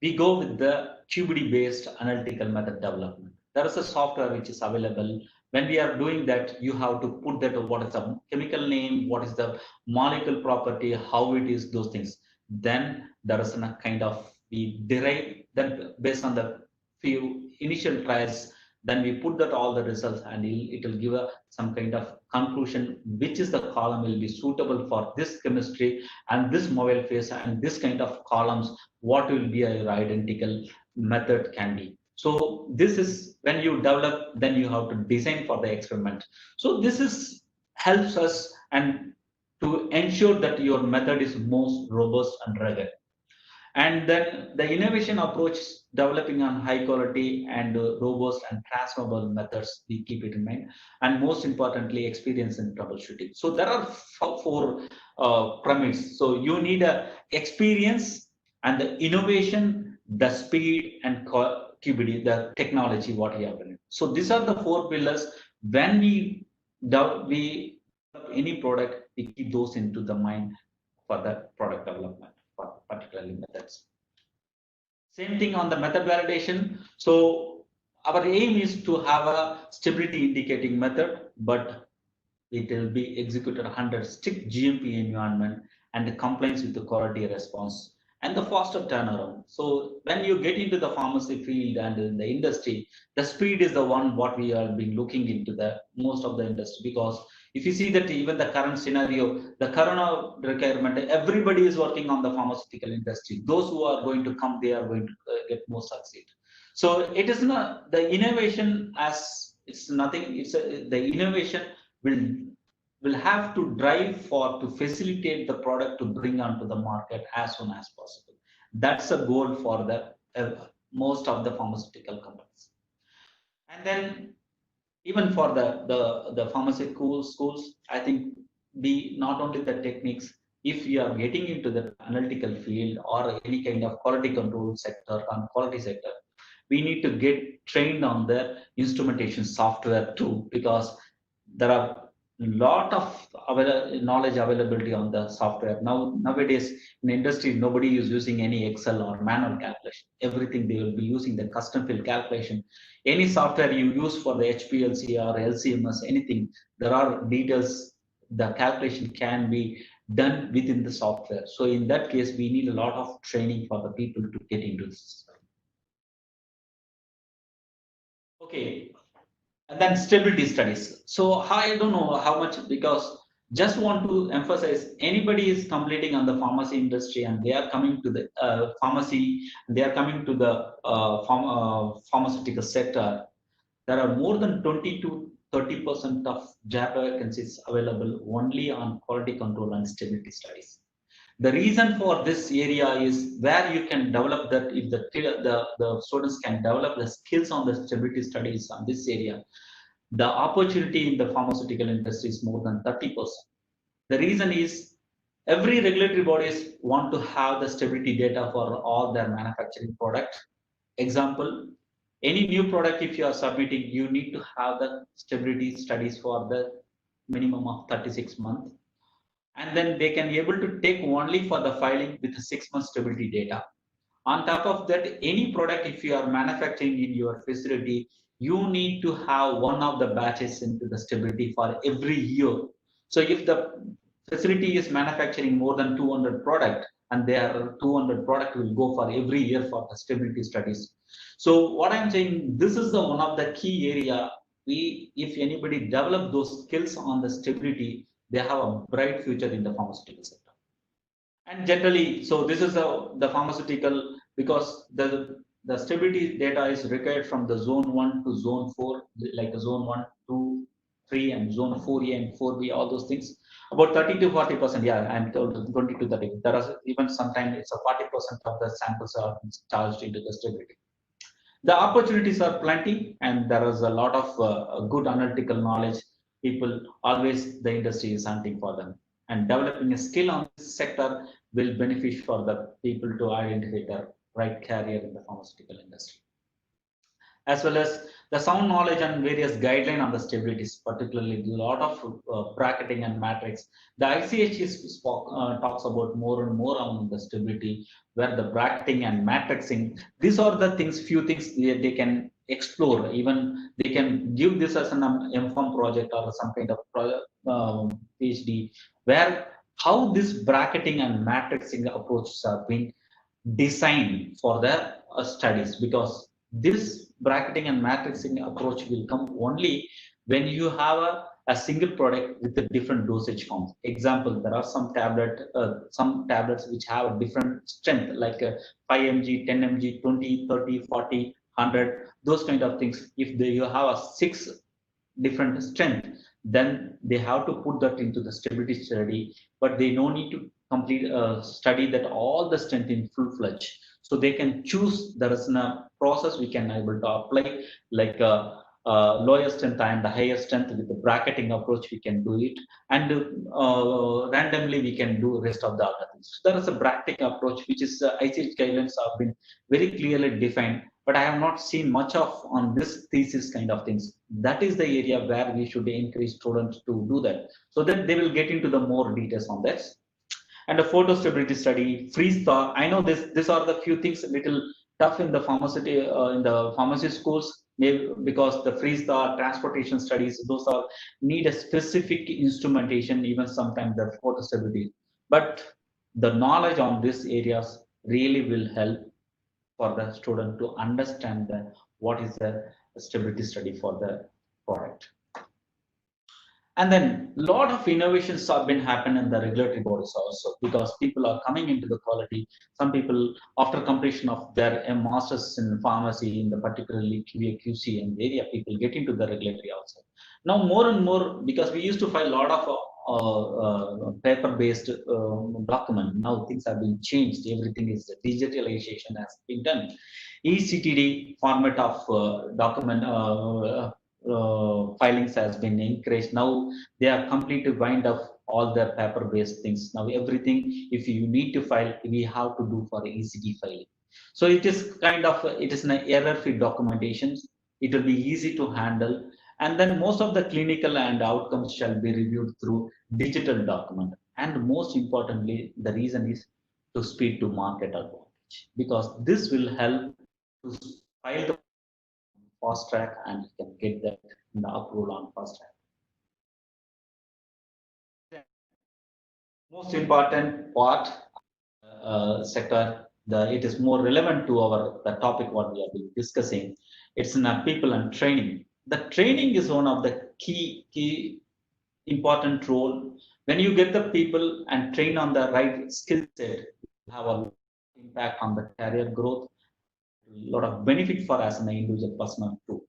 [SPEAKER 3] We go with the QBD based analytical method development. There is a software which is available. When we are doing that, you have to put that what is the chemical name, what is the molecule property, how it is, those things. Then there is a kind of we derive that based on the few initial trials. Then we put that all the results and it will give some kind of conclusion which is the column will be suitable for this chemistry and this mobile phase and this kind of columns, what will be a identical method can be. So this is when you develop, then you have to design for the experiment. So this is helps us and to ensure that your method is most robust and rugged. And then the innovation approach developing on high quality and robust and transferable methods, we keep it in mind. And most importantly, experience in troubleshooting. So there are four premises. So you need a experience and the innovation, the speed and QBD, the technology, what you have done. So these are the four pillars. When we develop any product, we keep those into the mind for the product development, for particularly methods. Same thing on the method validation. So our aim is to have a stability indicating method, but it will be executed under strict GMP environment and the compliance with the quality response and the faster turnaround. So when you get into the pharmacy field and in the industry, the speed is the one what we have been looking into the most of the industry, because if you see that even the current scenario, the corona requirement, everybody is working on the pharmaceutical industry. Those who are going to come, they are going to get more succeed. So it is not the innovation as it's nothing. It's the innovation will have to drive for to facilitate the product to bring onto the market as soon as possible. That's a goal for the most of the pharmaceutical companies. And then even for the pharmaceutical schools, I think be not only the techniques, if you are getting into the analytical field or any kind of quality control sector and quality sector, we need to get trained on the instrumentation software too, because there are a lot of knowledge availability on the software. Nowadays in industry, nobody is using any Excel or manual calculation. Everything they will be using the custom field calculation. Any software you use for the HPLC or LCMS, anything, there are details, the calculation can be done within the software. So in that case, we need a lot of training for the people to get into this. Okay, and then stability studies. So I don't know how much, because just want to emphasize anybody is completing on the pharmacy industry and they are coming to the pharmacy, they are coming to the pharmaceutical sector. There are more than 20 to 30% of job vacancies available only on quality control and stability studies. The reason for this area is where you can develop that. If the students can develop the skills on the stability studies on this area, the opportunity in the pharmaceutical industry is more than 30%. The reason is every regulatory bodies want to have the stability data for all their manufacturing products. Example, any new product if you are submitting, you need to have the stability studies for the minimum of 36 months. And then they can be able to take only for the filing with 6 months stability data. On top of that, any product if you are manufacturing in your facility, you need to have one of the batches into the stability for every year. So if the facility is manufacturing more than 200 product, and their 200 product will go for every year for the stability studies. So what I'm saying, this is the one of the key area. If anybody develop those skills on the stability, they have a bright future in the pharmaceutical sector. And generally, so this is the pharmaceutical, because the stability data is required from the zone 1 to zone 4, like zone 1, 2, 3, and zone 4A and 4B, all those things. About 30 to 40%, yeah, I'm told 20 to 30. There are even sometimes it's a 40% of the samples are charged into the stability. The opportunities are plenty, and there is a lot of good analytical knowledge. People always, the industry is hunting for them, and developing a skill on this sector will benefit for the people to identify the right career in the pharmaceutical industry, as well as the sound knowledge and various guidelines on the stabilities, particularly a lot of bracketing and matrix. The ICH talks about more and more on the stability, where the bracketing and matrixing, these are the things, few things they can explore. Even they can give this as an M.Pharm project or some kind of PhD, where how this bracketing and matrixing approaches are being designed for the studies, because this bracketing and matrixing approach will come only when you have a single product with a different dosage forms. Example, there are some tablets which have a different strength, like 5 mg, 10 mg, 20, 30, 40, 100, those kind of things. If you have a 6 different strength, then they have to put that into the stability study, but they no need to complete study that all the strength in full-fledged. So they can choose. There is a process we can able to apply, like lower strength and the higher strength. With the bracketing approach we can do it, and randomly we can do rest of the other things. So there is a bracketing approach which is ICH guidelines have been very clearly defined, but I have not seen much of on this thesis kind of things. That is the area where we should encourage students to do that, so that they will get into the more details on this. And a photo stability study, freeze thaw. I know these are the few things a little tough in the pharmacy schools, maybe because the freeze thaw transportation studies, those are need a specific instrumentation, even sometimes the photo stability. But the knowledge on these areas really will help for the student to understand what is the stability study for the product. And then a lot of innovations have been happening in the regulatory bodies also, because people are coming into the quality. Some people, after completion of their masters in pharmacy, in the particularly QA QC and area, people get into the regulatory also. Now more and more, because we used to file a lot of paper-based document. Now things have been changed. Everything is digitalization has been done. ECTD format of document filings has been encouraged. Now they are completely wind up all the paper-based things. Now everything, if you need to file, we have to do for ECD filing. So it is kind of it is an error-free documentation. It will be easy to handle, and then most of the clinical and outcomes shall be reviewed through digital document. And most importantly, the reason is to speed to market advantage, because this will help to file the fast track, and you can get that in the approval on fast track. Most important part sector, it is more relevant to the topic what we have been discussing. It's in people and training. The training is one of the key important role. When you get the people and train on the right skill set, you have a impact on the career growth, a lot of benefit for us as an individual person too.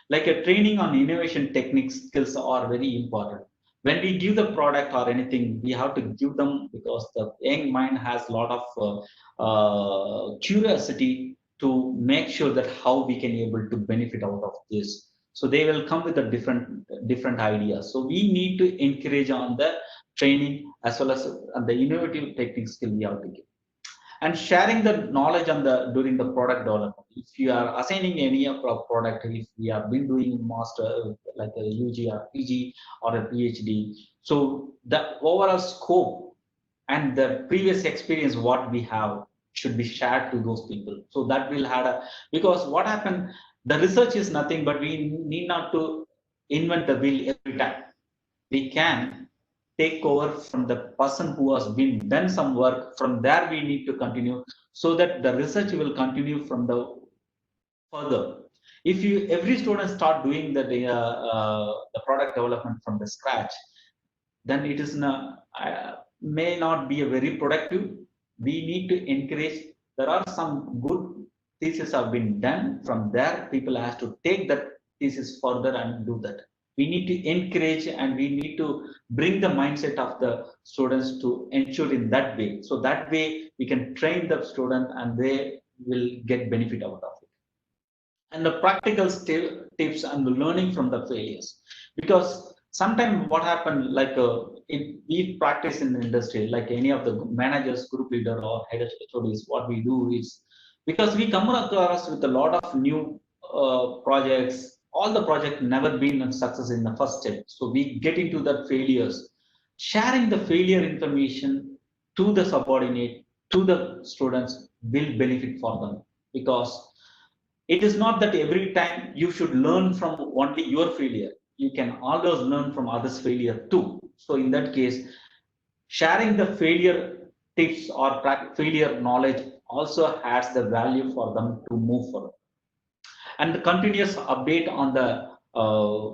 [SPEAKER 3] Like a training on innovation techniques skills are very important. When we give the product or anything, we have to give them, because the young mind has a lot of curiosity to make sure that how we can able to benefit out of this. So they will come with a different ideas. So we need to encourage on the training, as well as the innovative technique skill we have to give, and sharing the knowledge on the during the product development. If you are assigning any of our product, if we have been doing master like a UG or PG or a PhD, so the overall scope and the previous experience what we have should be shared to those people. So that will have a, because what happened, the research is nothing, but we need not to invent the wheel every time. We can take over from the person who has been done some work. From there, we need to continue so that the research will continue from the further. If you every student start doing the product development from the scratch, then it is not, may not be a very productive. We need to encourage. There are some good thesis have been done. From there, people have to take that thesis further and do that. We need to encourage and we need to bring the mindset of the students to ensure in that way. So that way we can train the student and they will get benefit out of it. And the practical tips and the learning from the failures, because sometimes what happened, like we practice in the industry, like any of the managers, group leader or head of HODs, what we do is, because we come across with a lot of new projects, all the project never been a success in the first step, so we get into the failures. Sharing the failure information to the subordinate, to the students will benefit for them, because it is not that every time you should learn from only your failure. You can always learn from others' failure too. So in that case, sharing the failure tips or failure knowledge also has the value for them to move forward. And the continuous update on the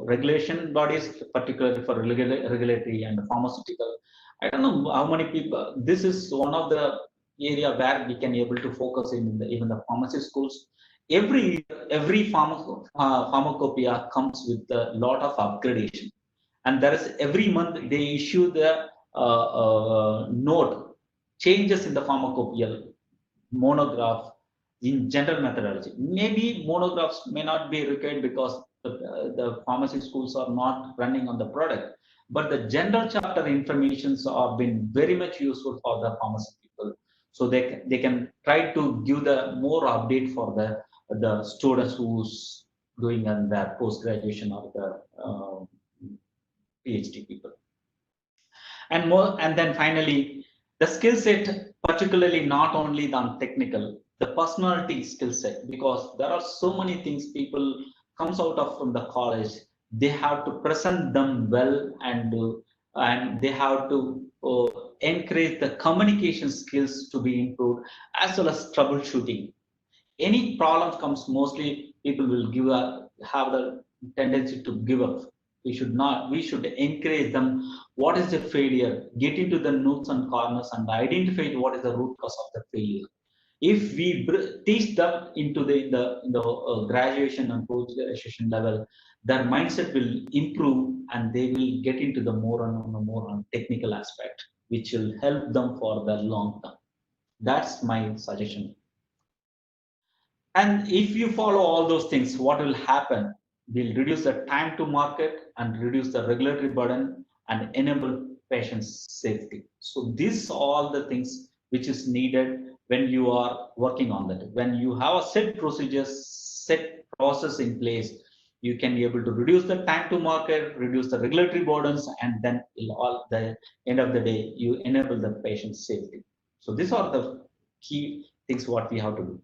[SPEAKER 3] regulation bodies, particularly for regulatory and pharmaceutical. I don't know how many people. This is one of the area where we can able to focus in even the pharmacy schools. Every pharmacopoeia comes with a lot of upgradation, and there is every month they issue the note changes in the pharmacopoeia monograph in general methodology. Maybe monographs may not be required because the pharmacy schools are not running on the product, but the general chapter informations have been very much useful for the pharmacy people, so they can try to give the more update for the students who's doing on their post graduation or the PhD people. And then finally, the skill set, particularly not only the technical, the personality skill set, because there are so many things people comes out of from the college. They have to present them well, and they have to encourage the communication skills to be improved, as well as troubleshooting. Any problem comes, mostly people will have the tendency to give up. We should not. We should encourage them. What is the failure? Get into the nooks and corners and identify what is the root cause of the failure. If we teach them into the graduation and post graduation level, their mindset will improve and they will get into the more on technical aspect, which will help them for the long term. That's my suggestion. And if you follow all those things, what will happen? We'll reduce the time to market and reduce the regulatory burden and enable patient safety. So these are all the things which is needed when you are working on that. When you have a set procedures, set process in place, you can be able to reduce the time to market, reduce the regulatory burdens, and then all the end of the day, you enable the patient safety. So these are the key things what we have to do.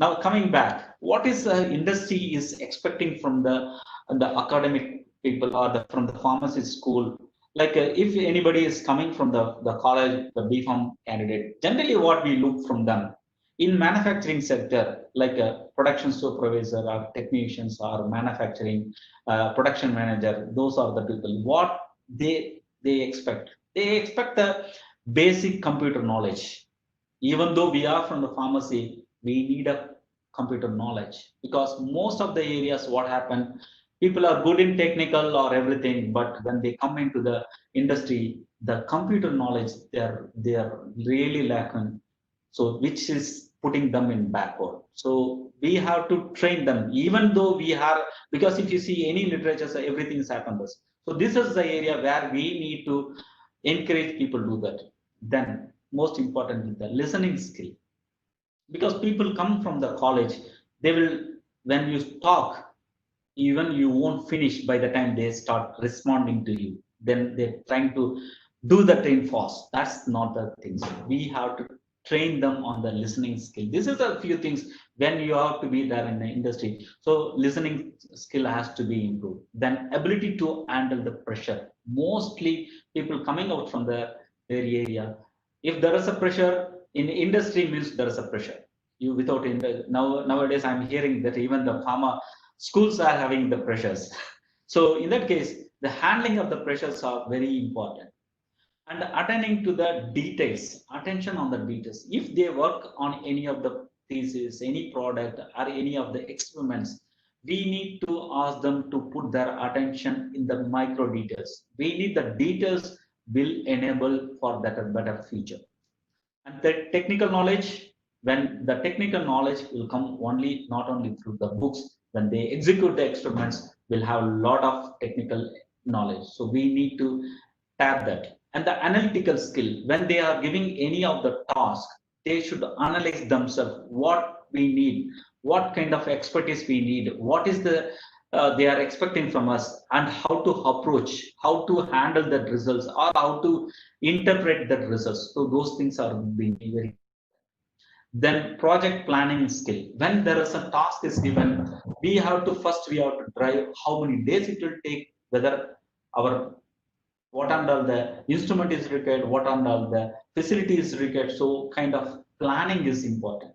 [SPEAKER 3] Now coming back, what is the industry is expecting from the academic people or from the pharmacy school? Like if anybody is coming from the college, the B.Pharm candidate, generally what we look from them in manufacturing sector, like a production supervisor or technicians or manufacturing production manager, those are the people. What they expect? They expect the basic computer knowledge. Even though we are from the pharmacy, we need a computer knowledge, because most of the areas what happen, people are good in technical or everything, but when they come into the industry, the computer knowledge they are really lacking, so which is putting them in backward. So we have to train them, even though we are, because if you see any literature, so everything is happened this. So this is the area where we need to encourage people to do that. Then most importantly, the listening skill, because people come from the college, they will, when you talk, even you won't finish by the time they start responding to you, then they're trying to do the train fast. That's not the thing. So we have to train them on the listening skill. This is a few things when you have to be there in the industry. So listening skill has to be improved. Then ability to handle the pressure. Mostly people coming out from the their area, if there is a pressure in industry means there is a pressure. You without in the nowadays I'm hearing that even the pharma schools are having the pressures. So in that case, the handling of the pressures are very important, and attending to the details, attention on the details. If they work on any of the thesis, any product, or any of the experiments, we need to ask them to put their attention in the micro details. We need the details will enable for that a better future. And the technical knowledge, when the technical knowledge will come only not only through the books, when they execute the experiments, will have a lot of technical knowledge. So we need to tap that. And the analytical skill, when they are giving any of the task, they should analyze themselves what we need, what kind of expertise we need, what is the they are expecting from us, and how to approach, how to handle the results, or how to interpret the results. So those things are being very. Then project planning skill. When there is a task is given, we have to drive how many days it will take, whether our what and all the instrument is required, what and all the facility is required. So kind of planning is important.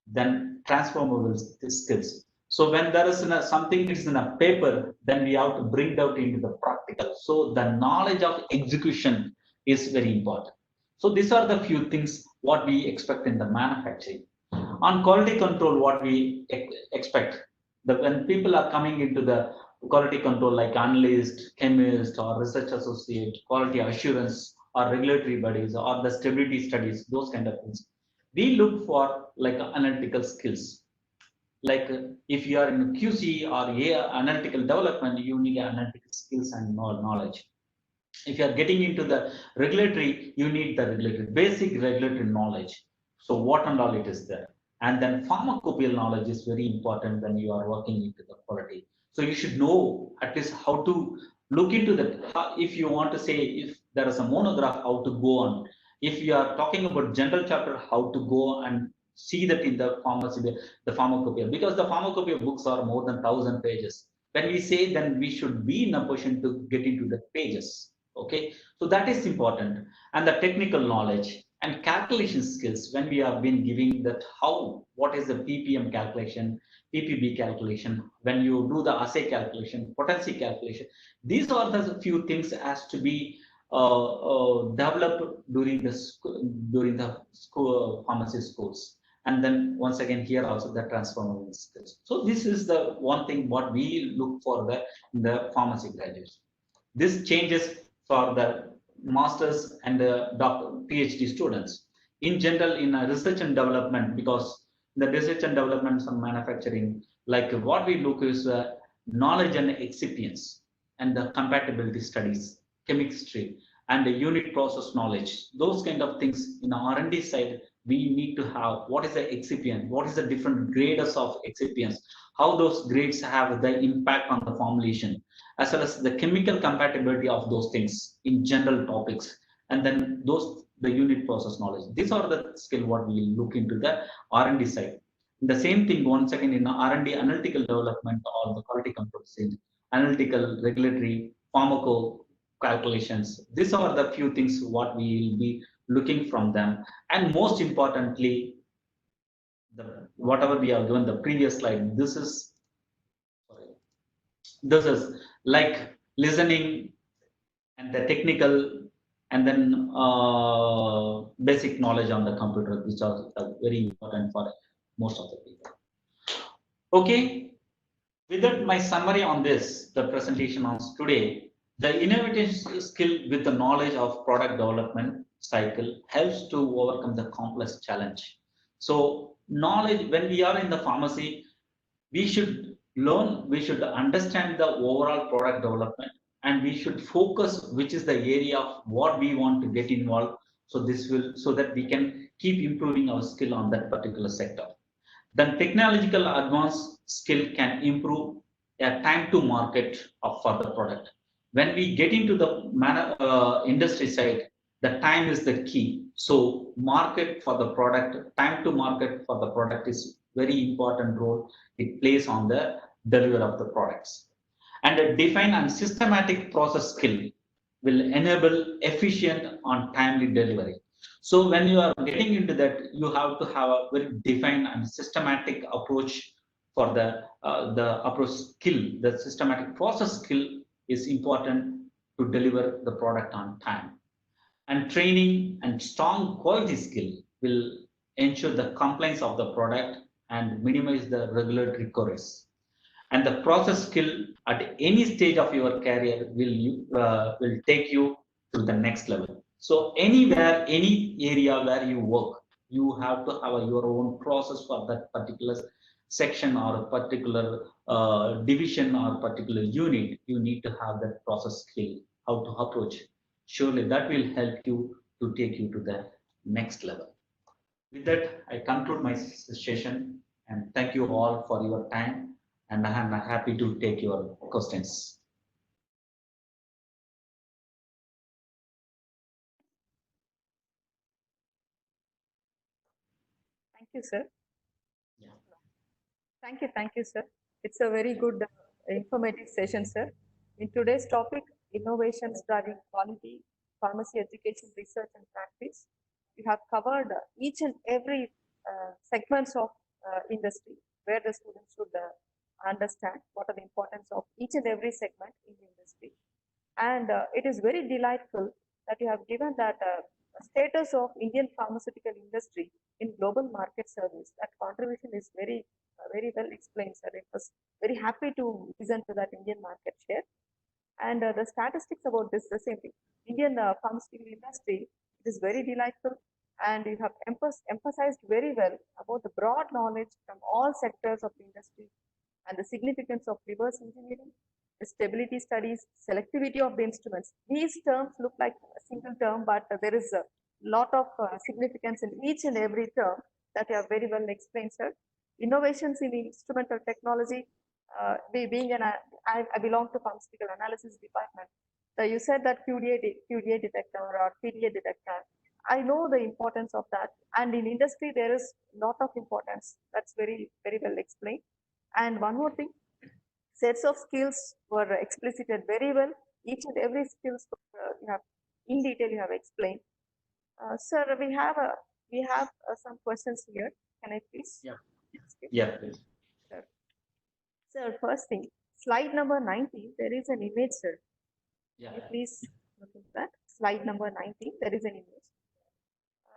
[SPEAKER 3] Then transformable skills. So when there is something is in a paper, then we have to bring it out into the practical. So the knowledge of execution is very important. So these are the few things what we expect in the manufacturing. On quality control, what we expect, that when people are coming into the quality control like analyst, chemist, or research associate, quality assurance, or regulatory bodies, or the stability studies, those kind of things, we look for like analytical skills. Like if you are in QC or analytical development, you need analytical skills and knowledge. If you are getting into the regulatory, you need the regulatory basic regulatory knowledge. So what and all it is there. And then pharmacopoeial knowledge is very important when you are working into the quality. So you should know at least how to look into that. If you want to say if there is a monograph, how to go on. If you are talking about general chapter, how to go and see that in the pharmacy, the pharmacopoeia, because the pharmacopoeia books are more than 1,000 pages. When we say, then we should be in a position to get into the pages. Okay, so that is important. And the technical knowledge and calculation skills, when we have been giving that how, what is the ppm calculation, ppb calculation, when you do the assay calculation, potency calculation, these are the few things as to be developed during the school pharmacy schools. And then once again here also the transformable skills. So this is the one thing what we look for the pharmacy graduates. This changes for the masters and the PhD students. In general, in research and development, because the research and development and manufacturing, like what we look is knowledge and excipients and the compatibility studies, chemistry, and the unit process knowledge. Those kind of things in the R&D side, we need to have what is the excipient, what is the different grades of excipients, how those grades have the impact on the formulation, as well as the chemical compatibility of those things in general topics, and then the unit process knowledge. These are the skill what we look into the R&D side. The same thing once again in R&D, analytical development or the quality control side, analytical, regulatory, pharmaco calculations. These are the few things what we will be looking from them. And most importantly, whatever we have given the previous slide, this is like listening and the technical, and then basic knowledge on the computer, which are very important for most of the people. Okay, with that, my summary on this, the presentation on today, the innovative skill with the knowledge of product development cycle helps to overcome the complex challenge. So knowledge, when we are in the pharmacy, we should learn, we should understand the overall product development, and we should focus which is the area of what we want to get involved. So this will, so that we can keep improving our skill on that particular sector. Then technological advanced skill can improve time to market for the product. When we get into the industry side, the time is the key. So market for the product, time to market for the product is very important role it plays on the delivery of the products. And a defined and systematic process skill will enable efficient and timely delivery. So when you are getting into that, you have to have a very defined and systematic approach for the approach skill. The systematic process skill is important to deliver the product on time. And training and strong quality skill will ensure the compliance of the product and minimize the regulatory queries. And the process skill at any stage of your career will take you to the next level. So anywhere, any area where you work, you have to have your own process for that particular section or a particular division or particular unit. You need to have that process skill, how to approach. Surely that will help you to take you to the next level. With that, I conclude my session and thank you all for your time, and I am happy to take your questions.
[SPEAKER 1] Thank you, sir.
[SPEAKER 3] Yeah.
[SPEAKER 1] Thank you, sir. It's a very good, informative session, sir. In today's topic, innovations driving quality, pharmacy education, research, and practice, you have covered each and every segments of industry where the students should understand what are the importance of each and every segment in the industry. And it is very delightful that you have given that status of Indian pharmaceutical industry in global market service. That contribution is very well explained, sir. It was very happy to listen to that Indian market share. And the statistics about this, the same thing. Indian pharmaceutical industry, it is very delightful. And you have emphasized very well about the broad knowledge from all sectors of the industry and the significance of reverse engineering, the stability studies, selectivity of the instruments. These terms look like a single term, but there is a lot of significance in each and every term that you have very well explained, sir. Innovations in instrumental technology, being I belong to pharmaceutical analysis department. You said that QDA detector or PDA detector. I know the importance of that, and in industry there is lot of importance. That's very well explained. And one more thing, sets of skills were explicited very well. Each and every skills you have in detail you have explained. Sir, we have some questions here. Can I please?
[SPEAKER 3] Yeah.
[SPEAKER 1] Ask you?
[SPEAKER 3] Yeah, please.
[SPEAKER 1] Sir. Sir, first thing, slide number 19, there is an image, sir.
[SPEAKER 3] Yeah.
[SPEAKER 1] Can you please look at that? Slide number 19, there is an image.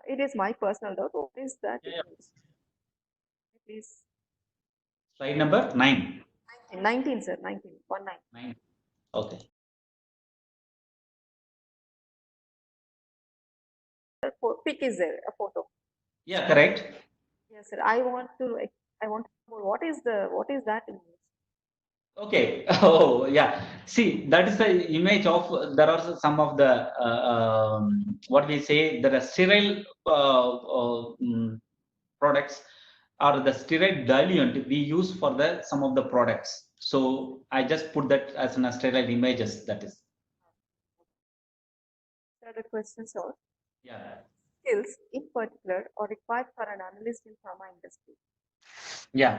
[SPEAKER 1] It is my personal doubt. What is that
[SPEAKER 3] Yeah, yeah.
[SPEAKER 1] image? Please.
[SPEAKER 3] Slide number 9.
[SPEAKER 1] 19, sir, 19, 19.
[SPEAKER 3] 9. Okay.
[SPEAKER 1] Pic is there, a photo.
[SPEAKER 3] Yeah, correct.
[SPEAKER 1] Yes, sir. I want to know what is that image?
[SPEAKER 3] Okay. Oh, yeah. See, that is the image of. There are some of the what we say. There are sterile products or the sterile diluent we use for the some of the products. So I just put that as an sterile images. That is.
[SPEAKER 1] Sir, the questions are
[SPEAKER 3] Yeah.
[SPEAKER 1] skills in particular are required for an analyst in pharma industry.
[SPEAKER 3] Yeah.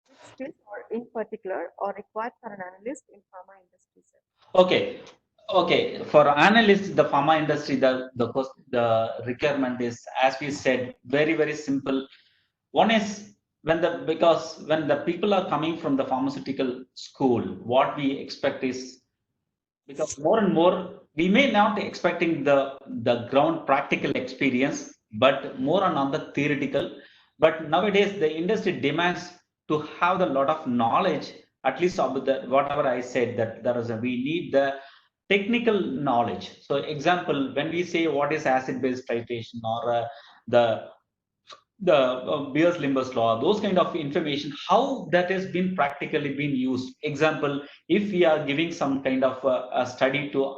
[SPEAKER 1] Which skills are in particular are required for an analyst in pharma industry, sir?
[SPEAKER 3] Okay. Okay. For analysts, the pharma industry, the requirement is, as we said, very simple. One is because when the people are coming from the pharmaceutical school, what we expect is, because more and more we may not expecting the ground practical experience, but more on the theoretical. But nowadays the industry demands to have a lot of knowledge, at least of the whatever I said, that there is we need the technical knowledge. So example, when we say what is acid base titration or the Beers-Limber's law, those kind of information, how that has been practically been used. Example, if we are giving some kind of a study to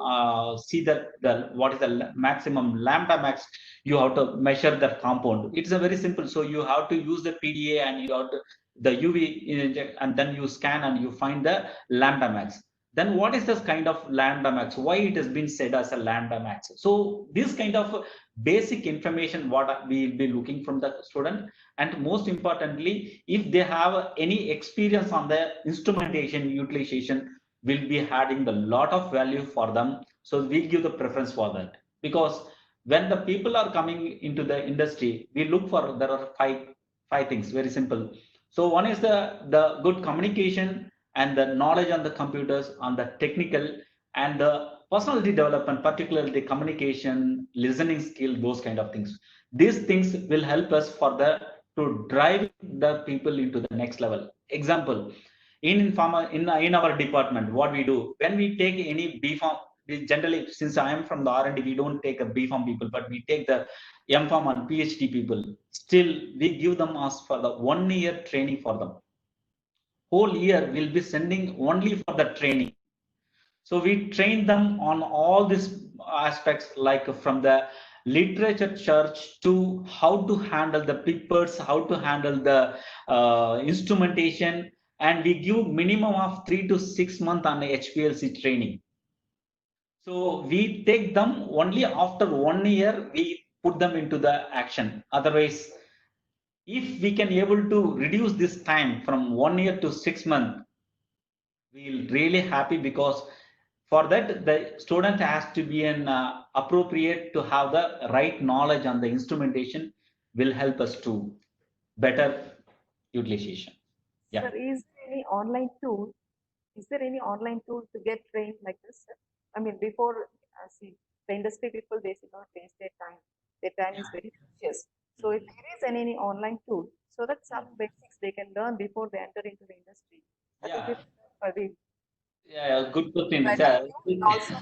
[SPEAKER 3] see that what is the maximum lambda max, you have to measure that compound. It's a very simple. So you have to use the PDA and you have to the UV inject, and then you scan and you find the lambda max. then what is this kind of lambda max? Why it has been said as a lambda max? So this kind of basic information what we will be looking from the student, and most importantly, if they have any experience on the instrumentation utilization, will be adding a lot of value for them. So we give the preference for that, because when the people are coming into the industry, we look for, there are five things, very simple. So one is the good communication and the knowledge on the computers, on the technical, and the personality development, particularly the communication, listening skill, those kind of things. These things will help us for the to drive the people into the next level. Example, in pharma, in our department, what we do when we take any B Farm, we generally, since I am from the R&D, we don't take a B Farm people, but we take the M.Pharm and PhD people. Still, we give them as for the 1 year training for them. Whole year we'll be sending only for the training. So we train them on all these aspects, like from the literature search to how to handle the papers, how to handle the instrumentation, and we give minimum of 3 to 6 months on the HPLC training. So we take them only after 1 year, we put them into the action. Otherwise, if we can able to reduce this time from 1 year to 6 months, we'll really happy, because for that the student has to be an appropriate to have the right knowledge on the instrumentation, will help us to better utilization. Yeah.
[SPEAKER 4] Sir, is there any online tool? Is there any online tool to get trained like this, sir? I mean, before, see, the industry people, they should not waste their time. Their time is very precious. So if there is any online tool, so that some basics they can learn before they enter into the industry. That would be for the
[SPEAKER 3] Yeah, good question.
[SPEAKER 4] better youth also.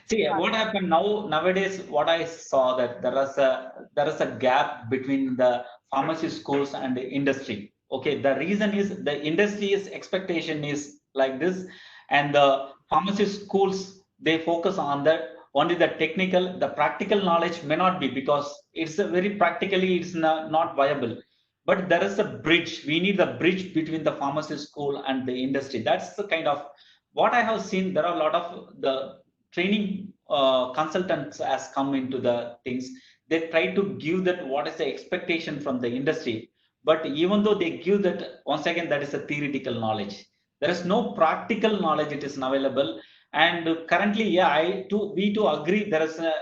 [SPEAKER 3] See what happened nowadays. What I saw, that there is a gap between the pharmacy schools and the industry. Okay, the reason is the industry's expectation is like this, and the pharmacy schools, they focus on that only the technical, the practical knowledge may not be, because it's a very practically it's not viable. But there is a bridge. We need the bridge between the pharmacy school and the industry. That's the kind of what I have seen. There are a lot of the training consultants has come into the things. They try to give that what is the expectation from the industry, but even though they give that, once again, that is a theoretical knowledge. There is no practical knowledge it is available. And currently, yeah, we too agree, there is a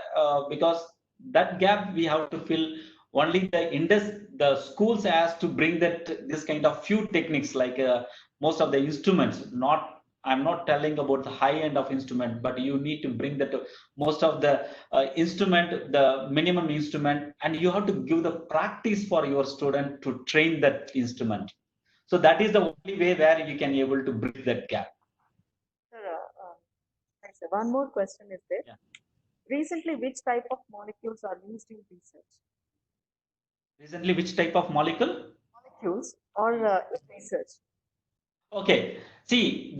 [SPEAKER 3] because that gap we have to fill. Only the schools has to bring that this kind of few techniques, like most of the instruments, not, I'm not telling about the high end of instrument, but you need to bring that most of the instrument, the minimum instrument, and you have to give the practice for your student to train that instrument. So that is the only way where you can able to bridge that gap.
[SPEAKER 4] Sir, thanks, sir. One more question is there.
[SPEAKER 3] Yeah.
[SPEAKER 4] Recently, which type of molecules are used in research?
[SPEAKER 3] Recently, which type of molecule?
[SPEAKER 4] Molecules or in research?
[SPEAKER 3] Okay, see,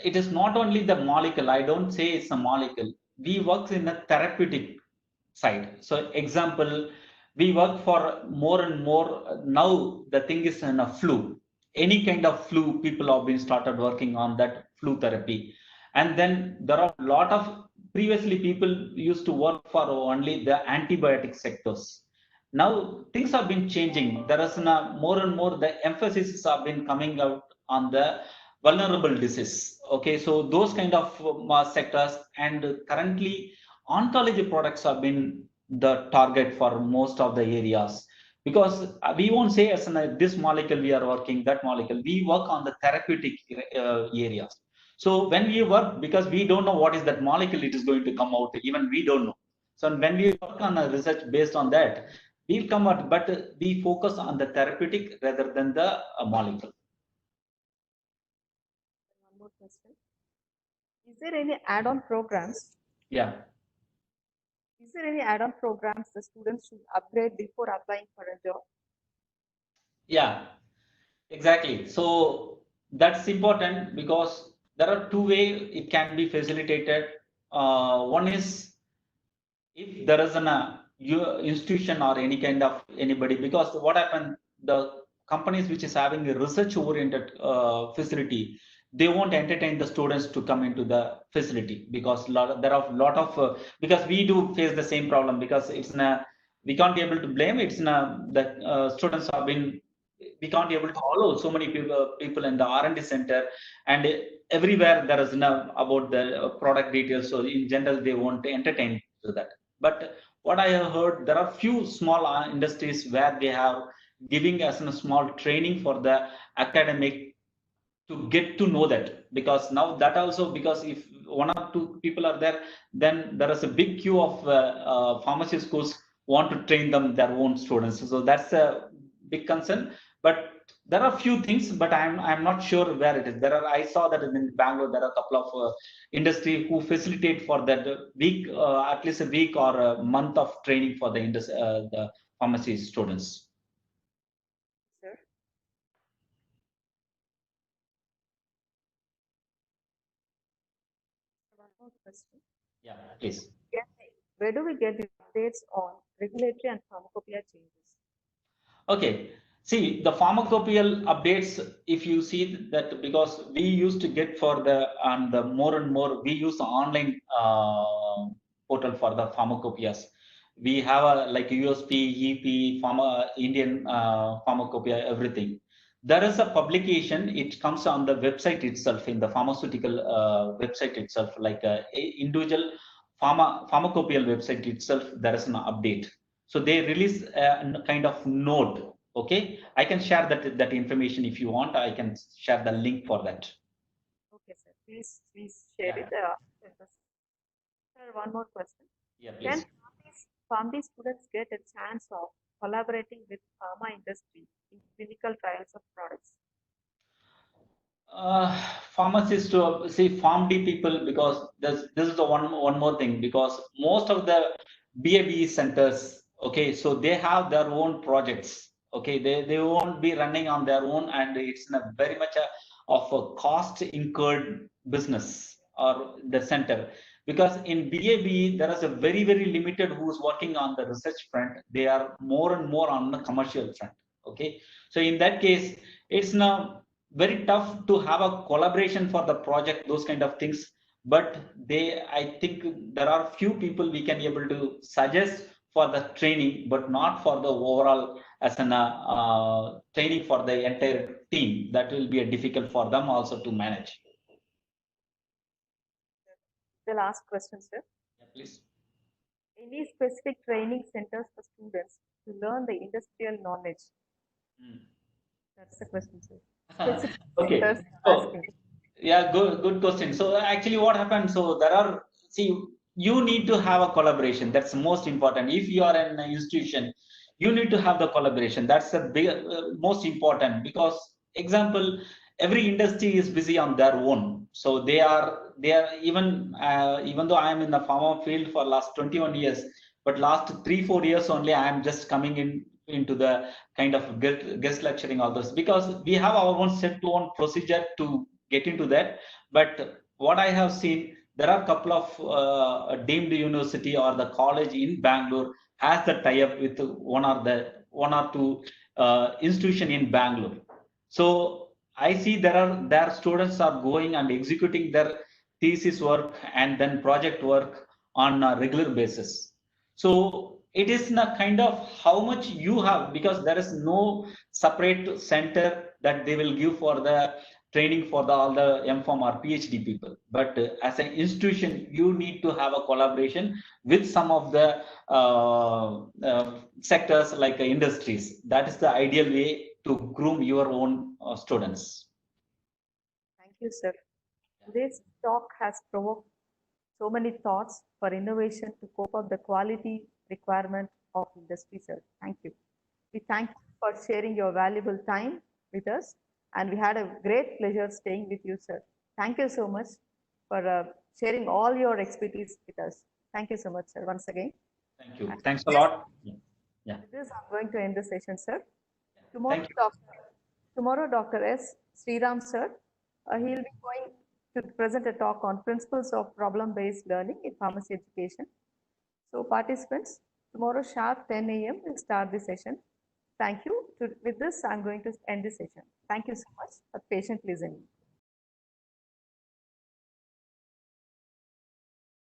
[SPEAKER 3] it is not only the molecule. I don't say it's a molecule. We work in a therapeutic side. So, example, we work for more and more. Now the thing is in a flu. Any kind of flu, people have been started working on that flu therapy, and then there are a lot of, previously people used to work for only the antibiotic sectors. Now things have been changing. There is more and more the emphasis have been coming out on the vulnerable disease. Okay, so those kind of sectors, and currently oncology products have been the target for most of the areas, because we won't say as this molecule we are working, that molecule we work on the therapeutic areas. So when we work, because we don't know what is that molecule it is going to come out, even we don't know. So when we work on a research based on that, we'll come out, but we focus on the therapeutic rather than the molecule.
[SPEAKER 4] One more question. Is there any add-on programs?
[SPEAKER 3] Yeah.
[SPEAKER 4] Is there any add-on programs the students should upgrade before applying for a job?
[SPEAKER 3] Yeah, exactly. So that's important, because there are two ways it can be facilitated. One is if there is an institution or any kind of anybody, because what happened, the companies which is having a research oriented facility, they won't entertain the students to come into the facility because there are a lot of because we do face the same problem because it's in a we can't be able to blame it's in a the students have been we can't be able to follow so many people in the R&D center and everywhere there is no about the product details. So in general, they won't entertain to that. But what I have heard, there are few small industries where they have giving us a small training for the academic to get to know that because now that also because if one or two people are there then there is a big queue of pharmacy schools want to train them their own students, so that's a big concern. But there are few things, but I'm not sure where it is. There are, I saw that in Bangalore there are a couple of industry who facilitate for that week at least a week or a month of training for the pharmacy students.
[SPEAKER 4] Sir. One more question.
[SPEAKER 3] Yeah, please.
[SPEAKER 4] Where do we get the updates on regulatory and pharmacopoeia changes?
[SPEAKER 3] Okay. See, the pharmacopoeial updates, if you see that, because we used to get for the, and the more and more, we use the online portal for the pharmacopoeias. We have a like USP, EP, Indian pharmacopoeia, everything. There is a publication, it comes on the website itself, in the pharmaceutical website itself, like individual pharmacopoeial website itself, there is an update. So they release a kind of note. Okay, I can share that information if you want. I can share the link for that.
[SPEAKER 4] Okay, sir. Please share
[SPEAKER 3] Yeah.
[SPEAKER 4] it. Sir, one more question.
[SPEAKER 3] Yeah,
[SPEAKER 4] Can
[SPEAKER 3] please.
[SPEAKER 4] PharmD students get a chance of collaborating with pharma industry in clinical trials of products?
[SPEAKER 3] Pharmacists to see PharmD people, because this is the one more thing, because most of the BABE centers, okay, so they have their own projects. Okay, they won't be running on their own, and it's a very much of a cost incurred business or the center, because in BABE there is a very limited who's working on the research front. They are more and more on the commercial front. Okay, so in that case, it's now very tough to have a collaboration for the project, those kind of things. But I think there are few people we can be able to suggest for the training, but not for the overall as an training for the entire team. That will be a difficult for them also to manage.
[SPEAKER 4] The last question, sir.
[SPEAKER 3] Yeah, please.
[SPEAKER 4] Any specific training centers for students to learn the industrial knowledge? That's the question, sir. Specific
[SPEAKER 3] Okay.
[SPEAKER 4] centers
[SPEAKER 3] So
[SPEAKER 4] asking.
[SPEAKER 3] yeah, good question. So actually what happens, so there are, see, you need to have a collaboration. That's most important. If you are an institution, you need to have the collaboration. That's the big, most important, because example, every industry is busy on their own. So they are even though I am in the pharma field for last 21 years, but last 3-4 years only I am just coming into the kind of guest lecturing all those, because we have our own set own procedure to get into that. But what I have seen, there are a couple of deemed university or the college in Bangalore has the tie-up with one or two institution in Bangalore. So I see their students are going and executing their thesis work and then project work on a regular basis. So it is a kind of how much you have, because there is no separate center that they will give for the training for all the M.Pharm or PhD people. But as an institution, you need to have a collaboration with some of the sectors like industries. That is the ideal way to groom your own students.
[SPEAKER 4] Thank you, sir. Today's talk has provoked so many thoughts for innovation to cope up the quality requirement of industry, sir. Thank you. We thank you for sharing your valuable time with us, and we had a great pleasure staying with you, sir. Thank you so much for sharing all your expertise with us. Thank you so much, sir, once again.
[SPEAKER 3] Thank you.
[SPEAKER 4] And
[SPEAKER 3] Thanks a lot. Yeah.
[SPEAKER 4] with this, I'm going to end the session, sir.
[SPEAKER 3] Thank you.
[SPEAKER 4] Tomorrow, Dr. S. Sriram, sir, he'll be going to present a talk on principles of problem-based learning in pharmacy education. So participants, tomorrow sharp 10 a.m. we'll start the session. Thank you. With this, I'm going to end the session. Thank you so much for patient listening.